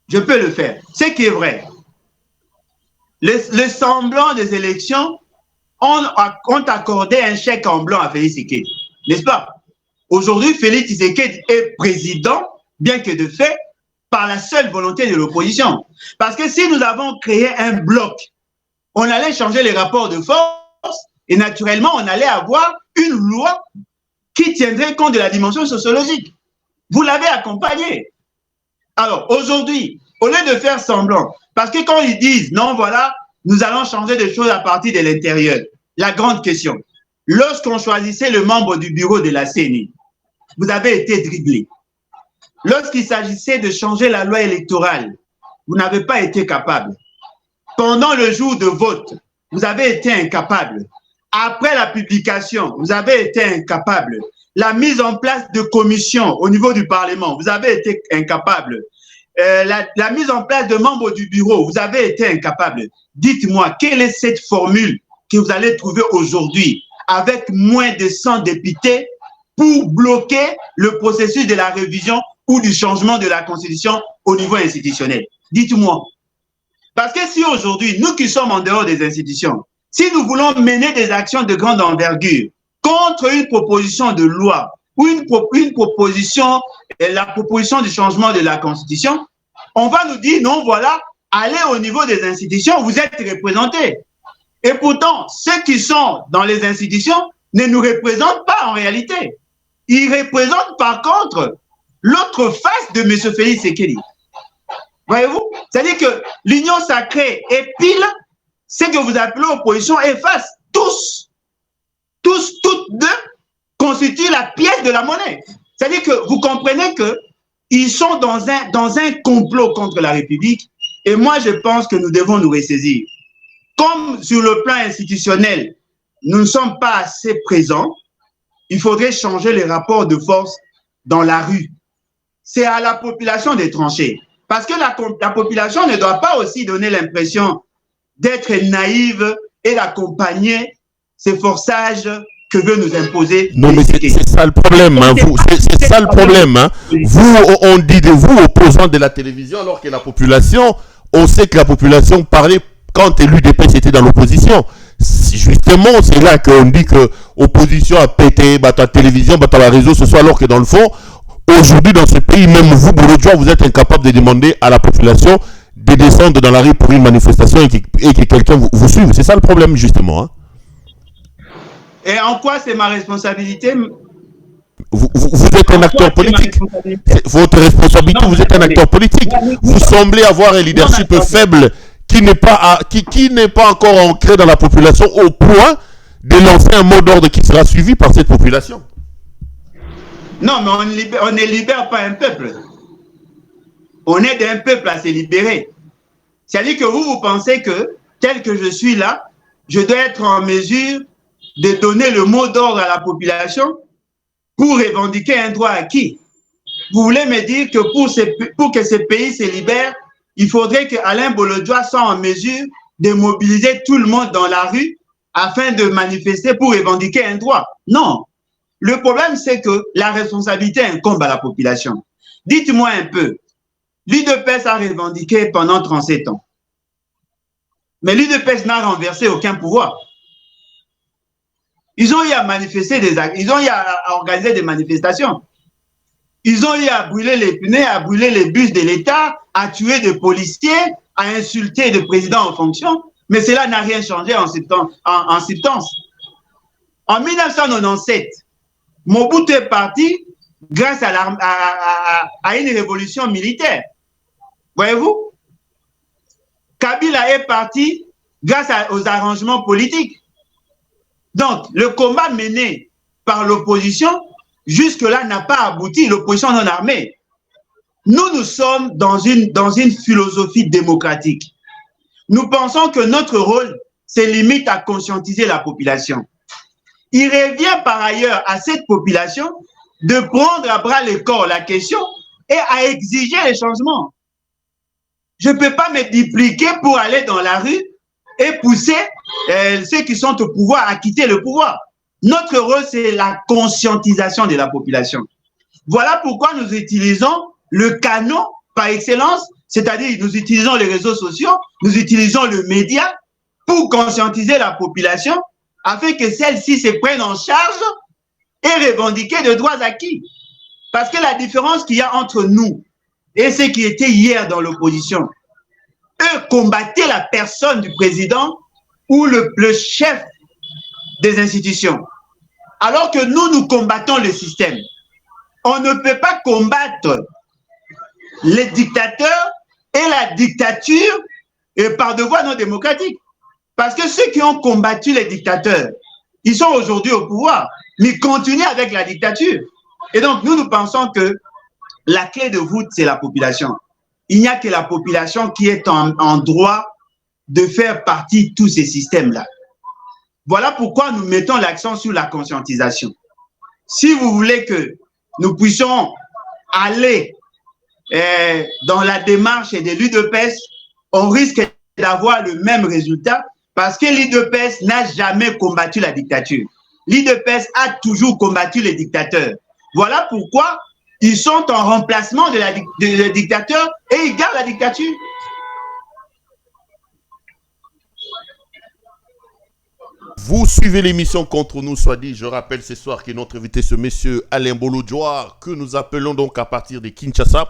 Je peux le faire. Ce qui est vrai, le semblant des élections ont accordé un chèque en blanc à Félix Tshisekedi, n'est-ce pas? Aujourd'hui, Félix Tshisekedi est président, bien que de fait, par la seule volonté de l'opposition. Parce que si nous avons créé un bloc, on allait changer les rapports de force et naturellement, on allait avoir une loi qui tiendrait compte de la dimension sociologique. Vous l'avez accompagné. Alors, aujourd'hui, au lieu de faire semblant, parce que quand ils disent, non, voilà, nous allons changer des choses à partir de l'intérieur, la grande question, lorsqu'on choisissait le membre du bureau de la CENI, vous avez été dribblé. Lorsqu'il s'agissait de changer la loi électorale, vous n'avez pas été capable. Pendant le jour de vote, vous avez été incapable. Après la publication, vous avez été incapable. La mise en place de commissions au niveau du Parlement, vous avez été incapable. La mise en place de membres du bureau, vous avez été incapable. Dites-moi, quelle est cette formule que vous allez trouver aujourd'hui avec moins de 100 députés pour bloquer le processus de la révision ou du changement de la Constitution au niveau institutionnel? Dites-moi. Parce que si aujourd'hui, nous qui sommes en dehors des institutions, si nous voulons mener des actions de grande envergure contre une proposition de loi ou une proposition, la proposition du changement de la Constitution, on va nous dire, non, voilà, allez au niveau des institutions, vous êtes représentés. Et pourtant, ceux qui sont dans les institutions ne nous représentent pas en réalité. Ils représentent par contre l'autre face de M. Félix Tshisekedi. Voyez-vous? C'est-à-dire que l'union sacrée et pile, ce que vous appelez opposition et face, toutes deux constituent la pièce de la monnaie. C'est-à-dire que vous comprenez qu'ils sont dans un complot contre la République, et moi je pense que nous devons nous ressaisir. Comme sur le plan institutionnel, nous ne sommes pas assez présents, il faudrait changer les rapports de force dans la rue. C'est à la population de trancher. Parce que la population ne doit pas aussi donner l'impression d'être naïve et d'accompagner ces forçages que veut nous imposer. Non, mais c'est ça le problème. Hein. C'est ça le problème. Hein. Vous, on dit de vous, opposants de la télévision, alors que la population, on sait que la population parlait quand l'UDPS était dans l'opposition. Justement, c'est là qu'on dit que l'opposition a pété, la télévision, la réseau sociaux, alors que dans le fond, aujourd'hui dans ce pays, même vous, Bolodjoa, vous êtes incapable de demander à la population de descendre dans la rue pour une manifestation et que quelqu'un vous suive. C'est ça le problème, justement. Hein. Et en quoi c'est ma responsabilité? Vous êtes un acteur politique. Votre responsabilité, non, vous êtes un acteur politique. Vous semblez avoir un leadership faible qui n'est pas encore ancré dans la population au point de lancer un mot d'ordre qui sera suivi par cette population. Non, mais on ne libère pas un peuple. On aide un peuple à se libérer. C'est-à-dire que vous pensez que, tel que je suis là, je dois être en mesure de donner le mot d'ordre à la population pour revendiquer un droit acquis. Vous voulez me dire que pour que ce pays se libère, il faudrait que Alain Bolodjoa soit en mesure de mobiliser tout le monde dans la rue afin de manifester pour revendiquer un droit. Non. Le problème, c'est que la responsabilité incombe à la population. Dites-moi un peu, l'UDPS a revendiqué pendant 37 ans. Mais l'UDPS n'a renversé aucun pouvoir. Ils ont eu à manifester ils ont eu à organiser des manifestations. Ils ont eu à brûler les pneus, à brûler les bus de l'État, à tuer des policiers, à insulter des présidents en fonction. Mais cela n'a rien changé en substance. En 1997, Mobutu est parti grâce à une révolution militaire. Voyez-vous? Kabila est parti grâce aux arrangements politiques. Donc, le combat mené par l'opposition, jusque-là, n'a pas abouti, l'opposition non armée. Nous sommes dans une philosophie démocratique. Nous pensons que notre rôle se limite à conscientiser la population. Il revient par ailleurs à cette population de prendre à bras le corps la question et à exiger les changements. Je ne peux pas me dupliquer pour aller dans la rue et pousser ceux qui sont au pouvoir à quitter le pouvoir. Notre rôle, c'est la conscientisation de la population. Voilà pourquoi nous utilisons le canon par excellence, c'est-à-dire nous utilisons les réseaux sociaux, nous utilisons le média pour conscientiser la population afin que celle-ci se prenne en charge et revendiquer de droits acquis. Parce que la différence qu'il y a entre nous et ceux qui étaient hier dans l'opposition, eux combattaient la personne du président ou le chef des institutions. Alors que nous combattons le système. On ne peut pas combattre les dictateurs et la dictature par devoir non démocratique. Parce que ceux qui ont combattu les dictateurs, ils sont aujourd'hui au pouvoir, mais ils continuent avec la dictature. Et donc, nous pensons que la clé de voûte, c'est la population. Il n'y a que la population qui est en droit de faire partie de tous ces systèmes-là. Voilà pourquoi nous mettons l'accent sur la conscientisation. Si vous voulez que nous puissions aller dans la démarche de l'UDPS, on risque d'avoir le même résultat parce que l'UDPS n'a jamais combattu la dictature. L'UDPS a toujours combattu les dictateurs. Voilà pourquoi ils sont en remplacement de dictateurs et ils gardent la dictature. Vous suivez l'émission Contre nous, soit dit. Je rappelle ce soir que notre invité, ce monsieur Alain Bolodjoa, que nous appelons donc à partir de Kinshasa,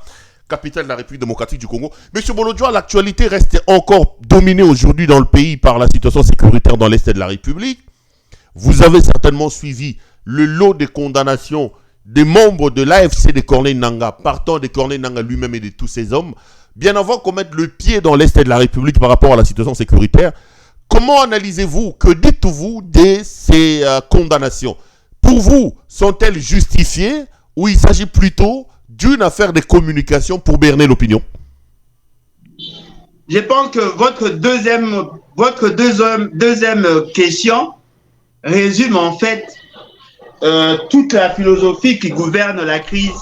capitale de la République démocratique du Congo. Monsieur Bolodjoa, l'actualité reste encore dominée aujourd'hui dans le pays par la situation sécuritaire dans l'Est de la République. Vous avez certainement suivi le lot de condamnations des membres de l'AFC de Corneille Nangaa, partant de Corneille Nangaa lui-même et de tous ses hommes, bien avant qu'on mette le pied dans l'Est de la République par rapport à la situation sécuritaire. Comment analysez-vous, que dites-vous de ces condamnations? Pour vous, sont-elles justifiées ou il s'agit plutôt d'une affaire de communication pour berner l'opinion? Je pense que votre deuxième question résume en fait toute la philosophie qui gouverne la crise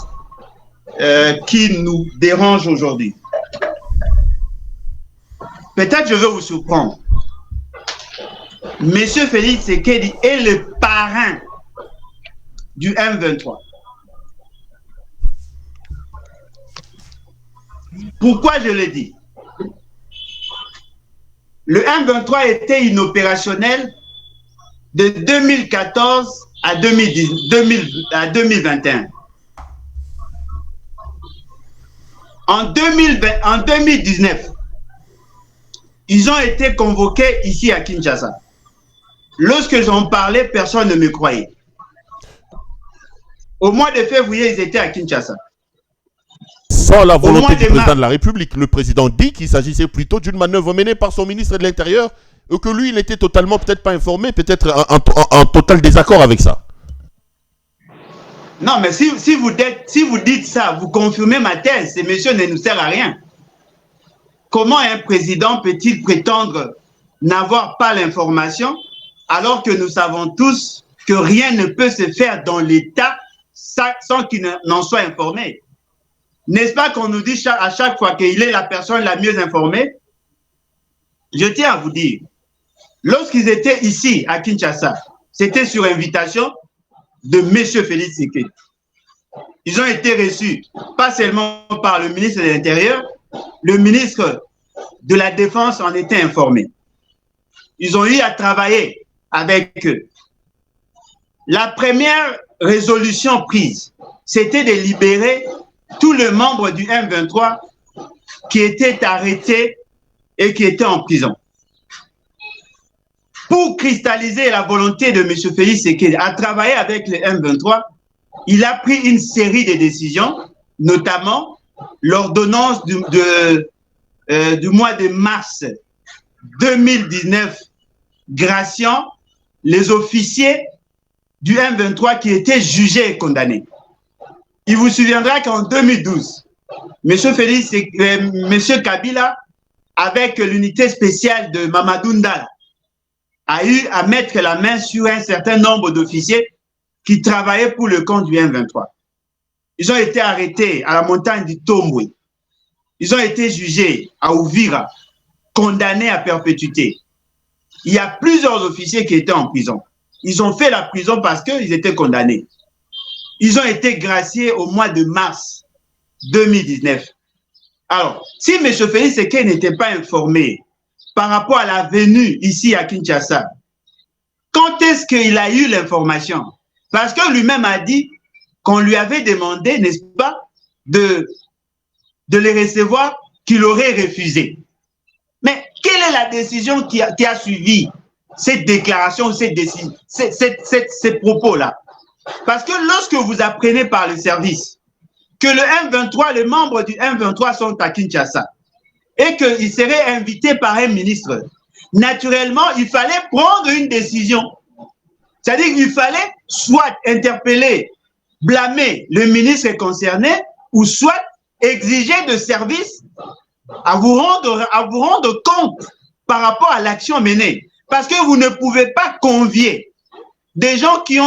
qui nous dérange aujourd'hui. Peut-être je vais vous surprendre. Monsieur Félix Tshisekedi est le parrain du M23. Pourquoi je le dis? Le M23 était inopérationnel de 2014 à 2021. En 2019, ils ont été convoqués ici à Kinshasa. Lorsque j'en parlais, personne ne me croyait. Au mois de février, ils étaient à Kinshasa. Sans la volonté du président de la République, le président dit qu'il s'agissait plutôt d'une manœuvre menée par son ministre de l'Intérieur et que lui, il était totalement peut-être pas informé, peut-être en total désaccord avec ça. Non, mais si vous dites ça, vous confirmez ma thèse. Ce monsieur ne nous sert à rien. Comment un président peut-il prétendre n'avoir pas l'information alors que nous savons tous que rien ne peut se faire dans l'État sans qu'il n'en soit informé? N'est-ce pas qu'on nous dit à chaque fois qu'il est la personne la mieux informée? Je tiens à vous dire, lorsqu'ils étaient ici à Kinshasa, c'était sur invitation de M. Félix Tshisekedi. Ils ont été reçus, pas seulement par le ministre de l'Intérieur, le ministre de la Défense en était informé. Ils ont eu à travailler avec eux. La première résolution prise, c'était de libérer tous les membres du M23 qui étaient arrêtés et qui étaient en prison. Pour cristalliser la volonté de M. Félix Tshisekedi à travailler avec le M23, il a pris une série de décisions, notamment l'ordonnance du mois de mars 2019 graciant les officiers du M23 qui étaient jugés et condamnés. Il vous souviendra qu'en 2012, M. Kabila, avec l'unité spéciale de Mamadou Ndala, a eu à mettre la main sur un certain nombre d'officiers qui travaillaient pour le compte du M23. Ils ont été arrêtés à la montagne du Tomboué. Ils ont été jugés à Ouvira, condamnés à perpétuité. Il y a plusieurs officiers qui étaient en prison. Ils ont fait la prison parce qu'ils étaient condamnés. Ils ont été graciés au mois de mars 2019. Alors, si M. Félix Tshisekedi n'était pas informé par rapport à la venue ici à Kinshasa, quand est-ce qu'il a eu l'information? Parce que lui-même a dit qu'on lui avait demandé, n'est-ce pas, de les recevoir, qu'il aurait refusé. Mais quelle est la décision qui a suivi cette déclaration, ces propos-là? Parce que lorsque vous apprenez par le service que le M23, les membres du M23 sont à Kinshasa et qu'ils seraient invités par un ministre, naturellement, il fallait prendre une décision. C'est-à-dire qu'il fallait soit interpeller, blâmer le ministre concerné ou soit exiger de service à vous rendre compte par rapport à l'action menée. Parce que vous ne pouvez pas convier des gens qui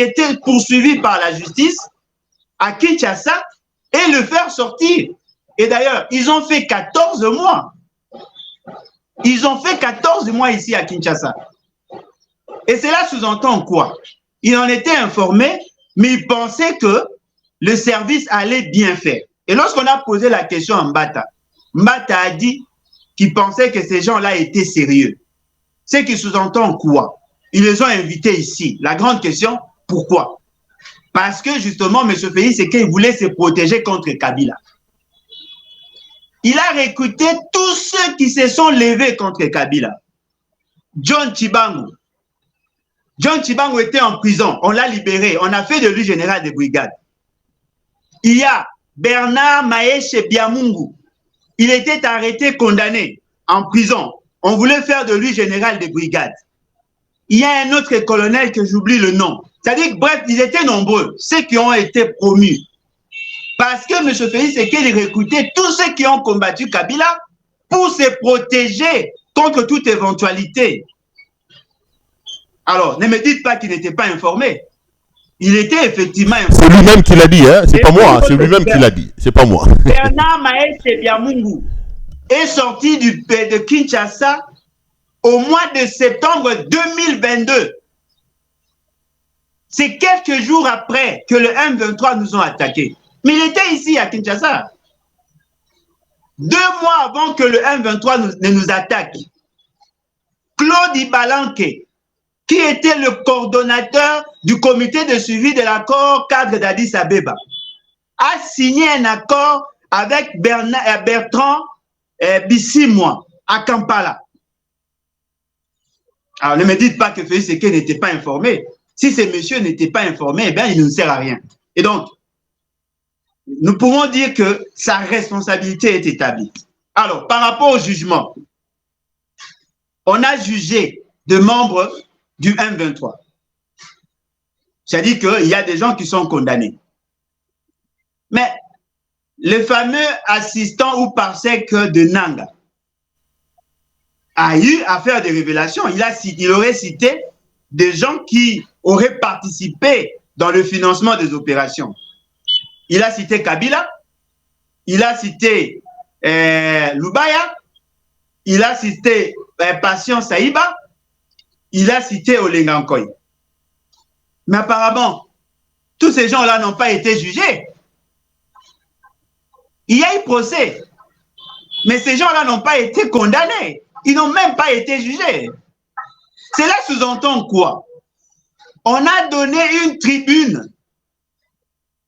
étaient poursuivis par la justice à Kinshasa et le faire sortir. Et d'ailleurs, ils ont fait 14 mois. Ils ont fait 14 mois ici à Kinshasa. Et cela sous-entend quoi? Ils en étaient informés, mais ils pensaient que le service allait bien faire. Et lorsqu'on a posé la question à Mbata, Mbata a dit qu'il pensait que ces gens-là étaient sérieux. C'est qui sous-entend quoi? Ils les ont invités ici. La grande question, pourquoi? Parce que justement, M. Félix Tshisekedi voulait se protéger contre Kabila. Il a recruté tous ceux qui se sont levés contre Kabila. John Chibangu, John Chibango était en prison, on l'a libéré, on a fait de lui général de brigade. Il y a Bernard Maeshe Biamungu, il était arrêté, condamné, en prison. On voulait faire de lui général de brigade. Il y a un autre colonel que j'oublie le nom. C'est-à-dire que, bref, ils étaient nombreux, ceux qui ont été promus. Parce que M. Félix Tshisekedi recrutait tous ceux qui ont combattu Kabila pour se protéger contre toute éventualité. Alors, ne me dites pas qu'il n'était pas informé. Il était effectivement informé. C'est lui-même qui l'a dit, hein? C'est pas moi, c'est lui-même qui l'a dit, c'est pas moi. Bernard Maeshe Biamungu est sorti de Kinshasa au mois de septembre 2022. C'est quelques jours après que le M23 nous ont attaqués. Mais il était ici à Kinshasa. 2 mois avant que le M23 ne nous attaque, Claude Ibalanke, qui était le coordonnateur du comité de suivi de l'accord cadre d'Addis Abeba, a signé un accord avec Bertrand Bisimwa à Kampala. Alors ne me dites pas que Félix Tshisekedi n'était pas informé. Si ces messieurs n'étaient pas informés, eh bien, il ne sert à rien. Et donc, nous pouvons dire que sa responsabilité est établie. Alors, par rapport au jugement, on a jugé de membres du M23. C'est-à-dire qu'il y a des gens qui sont condamnés. Mais le fameux assistant ou parsec de Nanga a eu à faire des révélations. Il aurait cité des gens qui auraient participé dans le financement des opérations. Il a cité Kabila, il a cité Lubaya, il a cité Patient Saïba, il a cité Olengankoy. Mais apparemment, tous ces gens-là n'ont pas été jugés. Il y a eu procès, mais ces gens-là n'ont pas été condamnés. Ils n'ont même pas été jugés. Cela sous-entend quoi? On a donné une tribune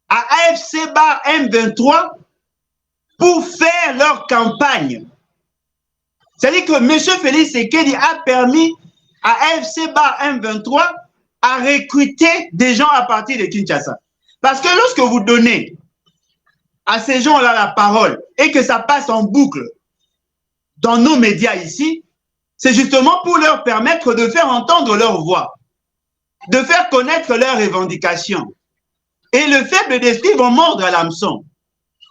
à AFC Bar M23 pour faire leur campagne. C'est-à-dire que M. Félix Tshisekedi a permis à AFC Bar M23 à recruter des gens à partir de Kinshasa. Parce que lorsque vous donnez à ces gens-là la parole et que ça passe en boucle dans nos médias ici, c'est justement pour leur permettre de faire entendre leur voix, de faire connaître leurs revendications. Et le faible d'esprit vont mordre à l'hameçon.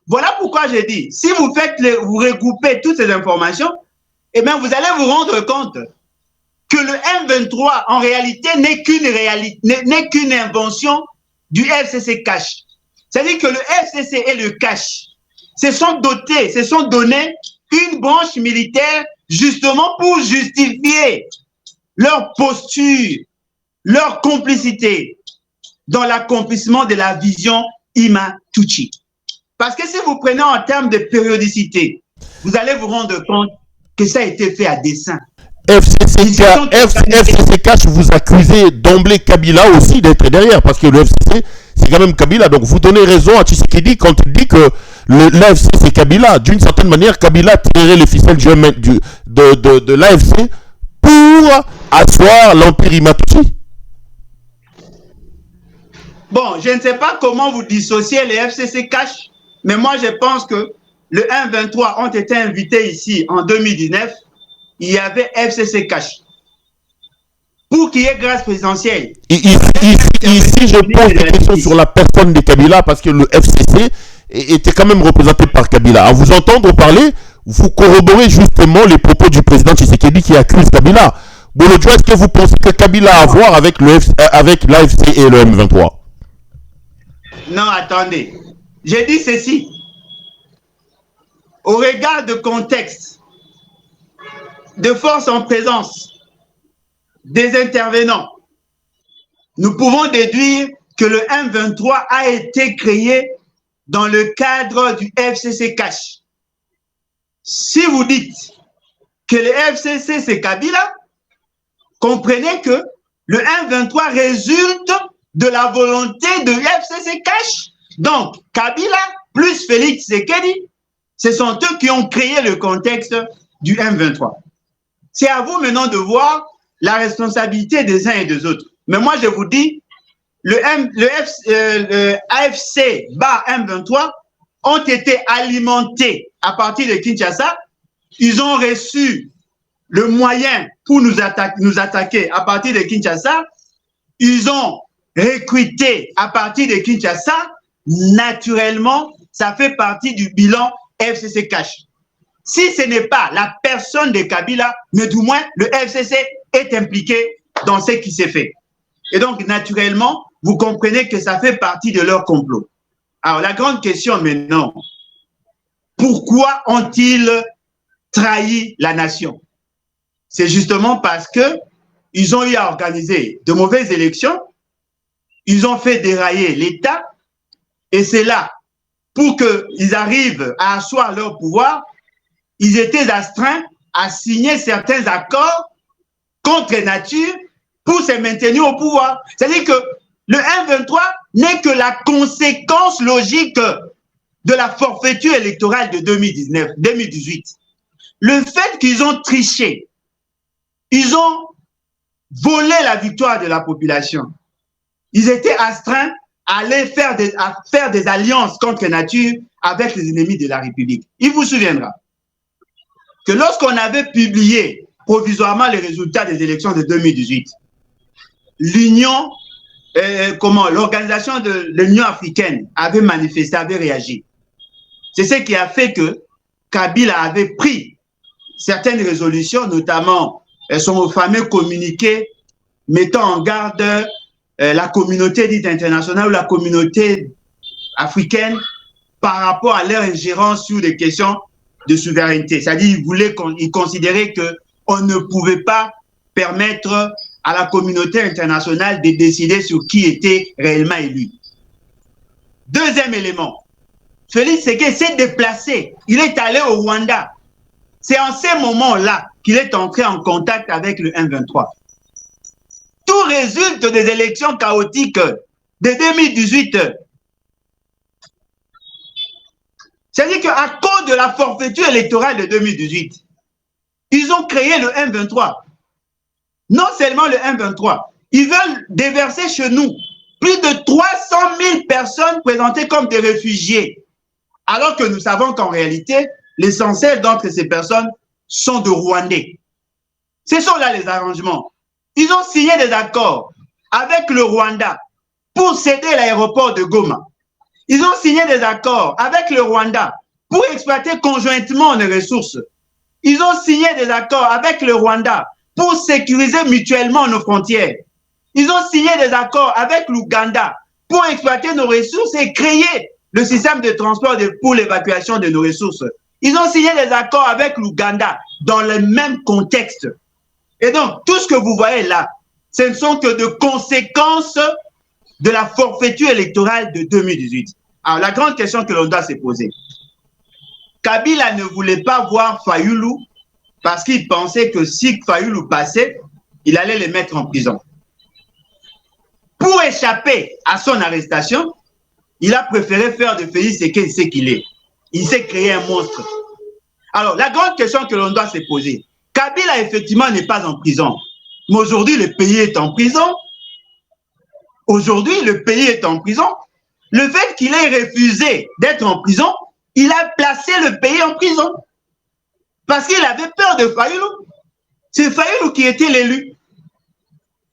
Voilà pourquoi j'ai dit, si vous regroupez toutes ces informations, eh bien vous allez vous rendre compte que le M23 en réalité n'est qu'une invention du FCC Cash. C'est-à-dire que le FCC et le Cash se sont donnés une branche militaire justement pour justifier leur posture, leur complicité dans l'accomplissement de la vision Ima-Tuchi. Parce que si vous prenez en termes de périodicité, vous allez vous rendre compte que ça a été fait à dessein. FCC Cash, vous accusez d'emblée Kabila aussi d'être derrière, parce que le FCC, c'est quand même Kabila. Donc vous donnez raison à Tshisekedi quand il dit que l'AFC, c'est Kabila. D'une certaine manière, Kabila tirerait les ficelles de l'AFC pour asseoir l'empire Ima-Tuchi. Bon, je ne sais pas comment vous dissociez les FCC Cash, mais moi je pense que le 1-23 ont été invités ici en 2019. Il y avait FCC Cash. Pour qu'il y ait grâce présidentielle. Ici, je pose des questions sur la personne de Kabila parce que le FCC était quand même représenté par Kabila. À vous entendre parler, vous corroborez justement les propos du président Tshisekedi qui accuse Kabila. Bolodjo, est-ce que vous pensez que Kabila a à voir avec l'AFC et le M23? Non, attendez. J'ai dit ceci. Au regard de contexte, de force en présence des intervenants, nous pouvons déduire que le M23 a été créé dans le cadre du FCC Cash. Si vous dites que le FCC c'est Kabila, comprenez que le M23 résulte de la volonté de FCC Cash. Donc, Kabila plus Félix Tshisekedi, ce sont eux qui ont créé le contexte du M23. C'est à vous maintenant de voir la responsabilité des uns et des autres. Mais moi, je vous dis, le AFC M23 ont été alimentés à partir de Kinshasa. Ils ont reçu le moyen pour nous attaquer à partir de Kinshasa. Ils ont recruté à partir de Kinshasa. Naturellement, ça fait partie du bilan FCC Cash. Si ce n'est pas la personne de Kabila, mais du moins le FCC est impliqué dans ce qui s'est fait. Et donc, naturellement, vous comprenez que ça fait partie de leur complot. Alors, la grande question maintenant, pourquoi ont-ils trahi la nation? C'est justement parce qu'ils ont eu à organiser de mauvaises élections, ils ont fait dérailler l'État, et c'est là, pour qu'ils arrivent à asseoir leur pouvoir, ils étaient astreints à signer certains accords contre nature pour se maintenir au pouvoir. C'est-à-dire que le M23 n'est que la conséquence logique de la forfaiture électorale de 2018. Le fait qu'ils ont triché, ils ont volé la victoire de la population. Ils étaient astreints à aller faire des alliances contre nature avec les ennemis de la République. Il vous souviendra que lorsqu'on avait publié provisoirement les résultats des élections de 2018, l'organisation de l'Union africaine avait manifesté, avait réagi. C'est ce qui a fait que Kabila avait pris certaines résolutions, notamment son fameux communiqué mettant en garde la communauté dite internationale ou la communauté africaine par rapport à leur ingérence sur des questions de souveraineté. C'est-à-dire qu'il considérait qu'on ne pouvait pas permettre à la communauté internationale de décider sur qui était réellement élu. Deuxième élément, Félix Tshisekedi s'est déplacé. Il est allé au Rwanda. C'est en ces moments-là qu'il est entré en contact avec le M23. Tout résulte des élections chaotiques de 2018. C'est-à-dire qu'à cause de la forfaiture électorale de 2018, ils ont créé le M23. Non seulement le M23, ils veulent déverser chez nous plus de 300 000 personnes présentées comme des réfugiés. Alors que nous savons qu'en réalité, l'essentiel d'entre ces personnes sont de Rwandais. Ce sont là les arrangements. Ils ont signé des accords avec le Rwanda pour céder l'aéroport de Goma. Ils ont signé des accords avec le Rwanda pour exploiter conjointement les ressources. Ils ont signé des accords avec le Rwanda pour sécuriser mutuellement nos frontières. Ils ont signé des accords avec l'Ouganda pour exploiter nos ressources et créer le système de transport pour l'évacuation de nos ressources. Ils ont signé des accords avec l'Ouganda dans le même contexte. Et donc, tout ce que vous voyez là, ce ne sont que de conséquences de la forfaiture électorale de 2018. Alors, la grande question que l'on doit se poser, Kabila ne voulait pas voir Fayulu parce qu'il pensait que si Fayulu passait, il allait les mettre en prison. Pour échapper à son arrestation, il a préféré faire de Félix Tshisekedi ce qu'il est. Il s'est créé un monstre. Alors, la grande question que l'on doit se poser, Kabila, effectivement, n'est pas en prison. Mais aujourd'hui, le pays est en prison. Aujourd'hui, le pays est en prison. Le fait qu'il ait refusé d'être en prison, il a placé le pays en prison. Parce qu'il avait peur de Fayulu. C'est Fayulu qui était l'élu.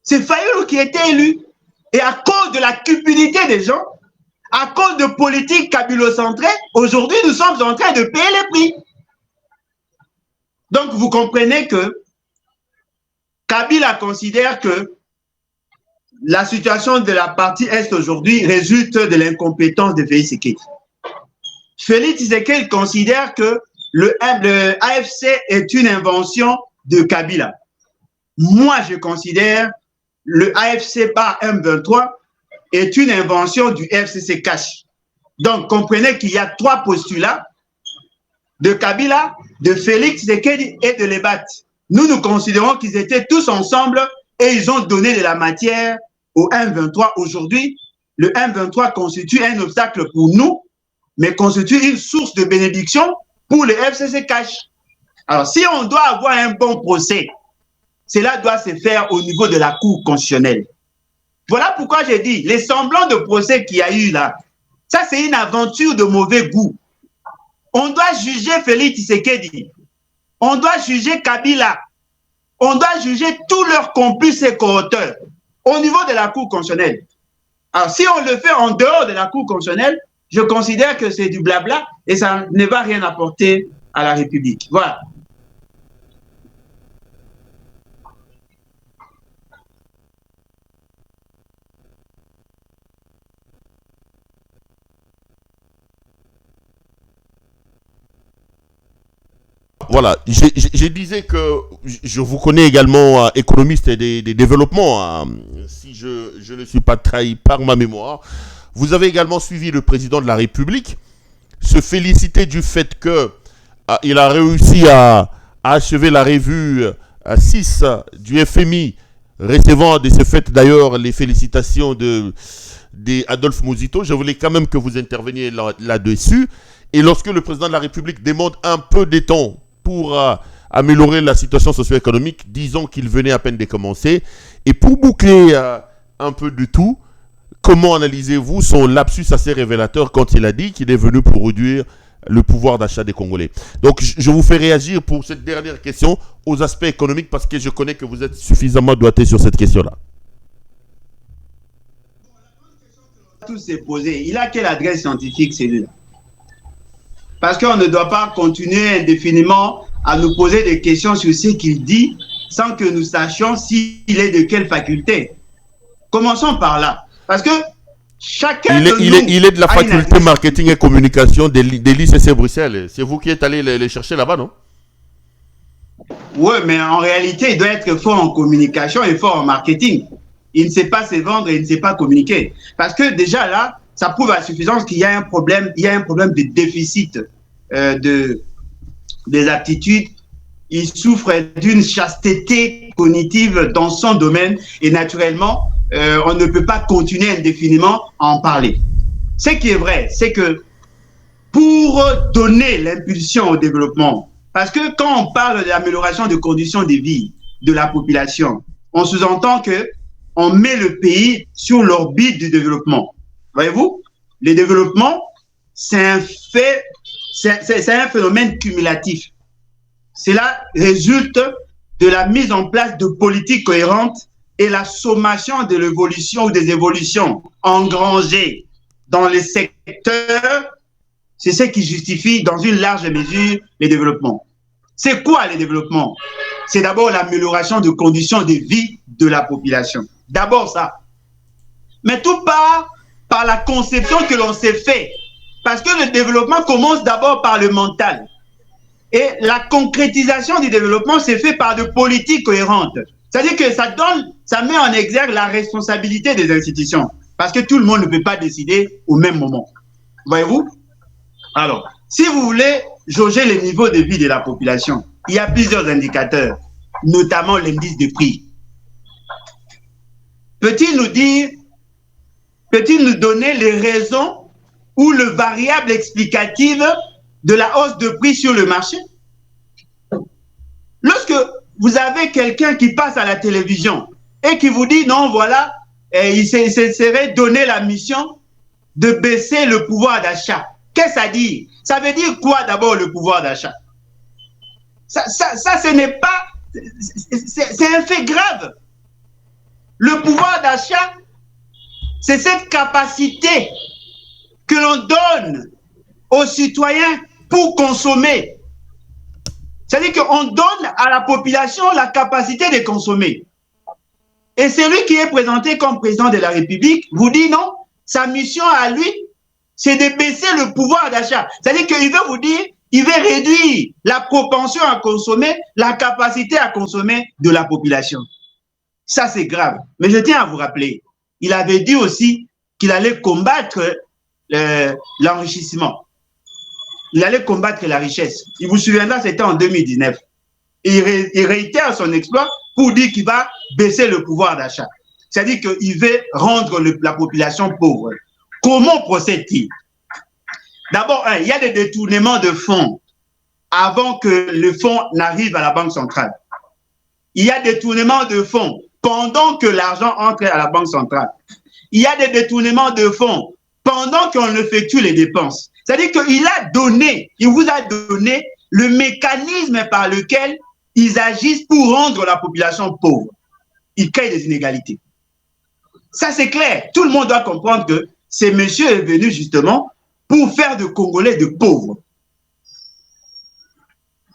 C'est Fayulu qui était élu. Et à cause de la cupidité des gens, à cause de politiques kabylocentrées, aujourd'hui, nous sommes en train de payer les prix. Donc, vous comprenez que Kabila considère que la situation de la partie Est aujourd'hui résulte de l'incompétence de Félix Tshisekedi. Félix Tshisekedi considère que le AFC est une invention de Kabila. Moi, je considère le AFC par M23 est une invention du FCC Cash. Donc, comprenez qu'il y a trois postulats de Kabila, de Félix Tshisekedi et de Lebat. Nous considérons qu'ils étaient tous ensemble et ils ont donné de la matière au M23. Aujourd'hui, le M23 constitue un obstacle pour nous, mais constitue une source de bénédiction pour le FCC Cash. Alors, si on doit avoir un bon procès, cela doit se faire au niveau de la Cour constitutionnelle. Voilà pourquoi j'ai dit, les semblants de procès qu'il y a eu là, ça c'est une aventure de mauvais goût. On doit juger Félix Tshisekedi, on doit juger Kabila, on doit juger tous leurs complices et co-auteurs au niveau de la Cour constitutionnelle. Alors si on le fait en dehors de la Cour constitutionnelle, je considère que c'est du blabla et ça ne va rien apporter à la République. Voilà. Voilà, je disais que je vous connais également économiste et des développements, si je ne suis pas trahi par ma mémoire. Vous avez également suivi le président de la République, se féliciter du fait que il a réussi à achever la revue 6 du FMI, recevant de ce fait d'ailleurs les félicitations d'Adolphe Muzito. Je voulais quand même que vous interveniez là-dessus. Et lorsque le président de la République demande un peu de temps pour améliorer la situation socio-économique, disons qu'il venait à peine de commencer. Et pour boucler un peu de tout, comment analysez-vous son lapsus assez révélateur quand il a dit qu'il est venu pour réduire le pouvoir d'achat des Congolais? Donc je vous fais réagir pour cette dernière question aux aspects économiques parce que je connais que vous êtes suffisamment doigté sur cette question-là. Tout s'est posé. Il a quelle adresse scientifique celui-là? Parce qu'on ne doit pas continuer indéfiniment à nous poser des questions sur ce qu'il dit sans que nous sachions s'il est de quelle faculté. Commençons par là. Parce que chacun il est de la faculté marketing et communication de l'ICC Bruxelles. C'est vous qui êtes allé les chercher là-bas, non? Oui, mais en réalité, il doit être fort en communication et fort en marketing. Il ne sait pas se vendre et il ne sait pas communiquer. Parce que déjà là, ça prouve à suffisance qu'il y a un problème, de déficit des aptitudes. Il souffre d'une chasteté cognitive dans son domaine et naturellement, on ne peut pas continuer indéfiniment à en parler. Ce qui est vrai, c'est que pour donner l'impulsion au développement, parce que quand on parle de l'amélioration des conditions de vie de la population, on sous-entend que on met le pays sur l'orbite du développement. Voyez-vous, le développement, c'est un fait, c'est un phénomène cumulatif. Cela résulte de la mise en place de politiques cohérentes et la sommation de l'évolution ou des évolutions engrangées dans les secteurs, c'est ce qui justifie dans une large mesure les développements. C'est quoi les développements? C'est d'abord l'amélioration de conditions de vie de la population. D'abord ça. Mais tout part par la conception que l'on s'est fait. Parce que le développement commence d'abord par le mental. Et la concrétisation du développement s'est fait par de politiques cohérentes. C'est-à-dire que ça met en exergue la responsabilité des institutions. Parce que tout le monde ne peut pas décider au même moment. Voyez-vous? Alors, si vous voulez jauger le niveau de vie de la population, il y a plusieurs indicateurs, notamment l'indice de prix. Peut-il nous donner les raisons ou le variable explicative de la hausse de prix sur le marché? Lorsque vous avez quelqu'un qui passe à la télévision et qui vous dit non, voilà, il serait donné la mission de baisser le pouvoir d'achat. Qu'est-ce que ça dit? Ça veut dire quoi d'abord le pouvoir d'achat? Ça, ce n'est pas... C'est un fait grave. Le pouvoir d'achat, c'est cette capacité que l'on donne aux citoyens pour consommer. C'est-à-dire qu'on donne à la population la capacité de consommer. Et celui qui est présenté comme président de la République vous dit non, sa mission à lui, c'est de baisser le pouvoir d'achat. C'est-à-dire qu'il veut vous dire, il veut réduire la propension à consommer, la capacité à consommer de la population. Ça, c'est grave. Mais je tiens à vous rappeler, il avait dit aussi qu'il allait combattre l'enrichissement. Il allait combattre la richesse. Il vous souviendra, c'était en 2019. Et il réitère son exploit pour dire qu'il va baisser le pouvoir d'achat. C'est-à-dire qu'il veut rendre la population pauvre. Comment procède-t-il? D'abord, il y a des détournements de fonds avant que le fonds n'arrive à la Banque centrale. Il y a des détournements de fonds pendant que l'argent entre à la Banque centrale. Il y a des détournements de fonds pendant qu'on effectue les dépenses. C'est-à-dire qu'il vous a donné le mécanisme par lequel ils agissent pour rendre la population pauvre. Ils créent des inégalités. Ça, c'est clair. Tout le monde doit comprendre que ce monsieur est venu justement pour faire de Congolais de pauvres.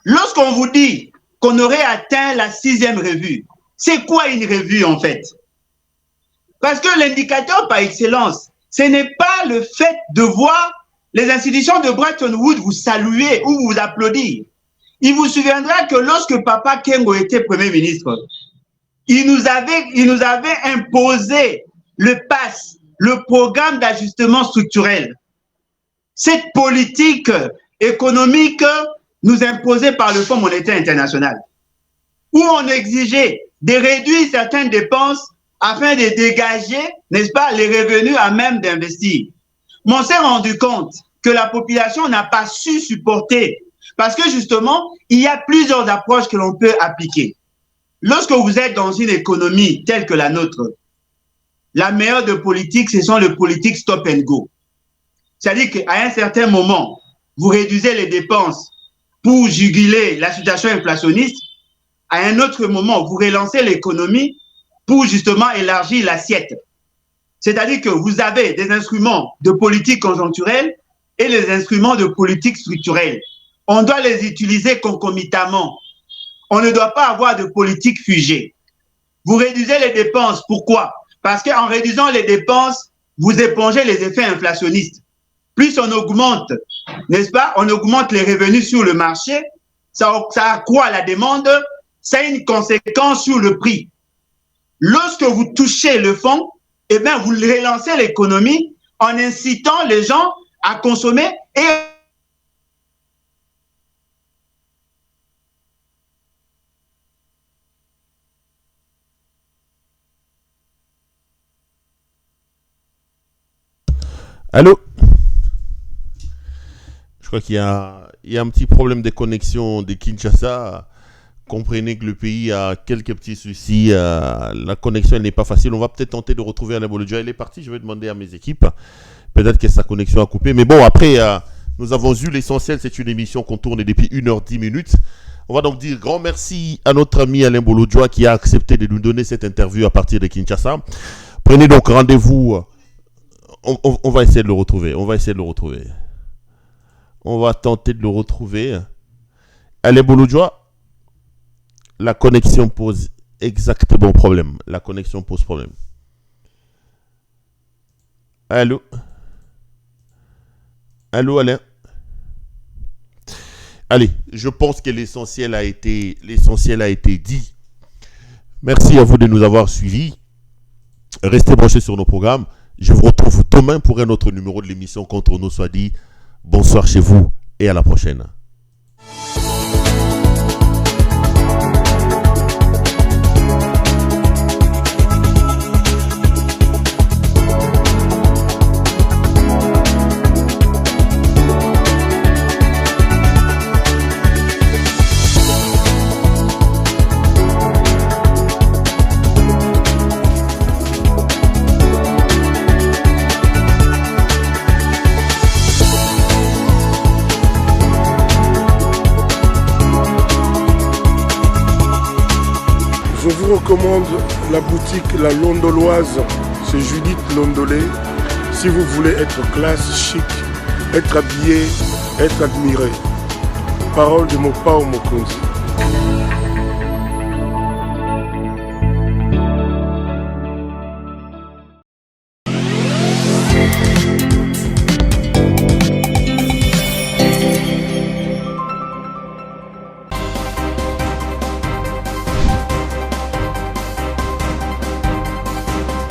Lorsqu'on vous dit qu'on aurait atteint la 6e revue, c'est quoi une revue en fait? Parce que l'indicateur par excellence, ce n'est pas le fait de voir les institutions de Bretton Woods vous saluer ou vous applaudir. Il vous souviendra que lorsque Papa Kengo était Premier ministre, il nous avait imposé le PASS, le programme d'ajustement structurel. Cette politique économique nous imposée par le Fonds monétaire international, où on exigeait de réduire certaines dépenses afin de dégager, n'est-ce pas, les revenus à même d'investir. Mais on s'est rendu compte que la population n'a pas su supporter parce que justement, il y a plusieurs approches que l'on peut appliquer. Lorsque vous êtes dans une économie telle que la nôtre, la meilleure de politique, ce sont les politiques stop and go. C'est-à-dire qu'à un certain moment, vous réduisez les dépenses pour juguler la situation inflationniste. À un autre moment, vous relancez l'économie pour justement élargir l'assiette. C'est-à-dire que vous avez des instruments de politique conjoncturelle et les instruments de politique structurelle. On doit les utiliser concomitamment. On ne doit pas avoir de politique figée. Vous réduisez les dépenses. Pourquoi? Parce qu'en réduisant les dépenses, vous épongez les effets inflationnistes. Plus on augmente, n'est-ce pas? On augmente les revenus sur le marché, ça accroît la demande, ça a une conséquence sur le prix. Lorsque vous touchez le fonds, eh bien, vous relancez l'économie en incitant les gens à consommer et allô? Je crois qu'il y a un petit problème de connexion de Kinshasa. Comprenez que le pays a quelques petits soucis. La connexion n'est pas facile. On va peut-être tenter de retrouver Alain Bolodja. Il est parti. Je vais demander à mes équipes. Peut-être que sa connexion a coupé. Mais bon, après, nous avons eu l'essentiel. C'est une émission qu'on tourne depuis 1h10. On va donc dire grand merci à notre ami Alain Bolodja qui a accepté de nous donner cette interview à partir de Kinshasa. Prenez donc rendez-vous. On va essayer de le retrouver. On va tenter de le retrouver. Alain Bolodja. La connexion pose exactement problème. Allô? Allô, Alain? Allez, je pense que l'essentiel a été dit. Merci à vous de nous avoir suivis. Restez branchés sur nos programmes. Je vous retrouve demain pour un autre numéro de l'émission Contre nous soit dit. Bonsoir chez vous et à la prochaine. Je vous recommande la boutique La Londoloise, c'est Judith Londolé. Si vous voulez être classe, chic, être habillé, être admiré. Parole de Mopao Mokonzi.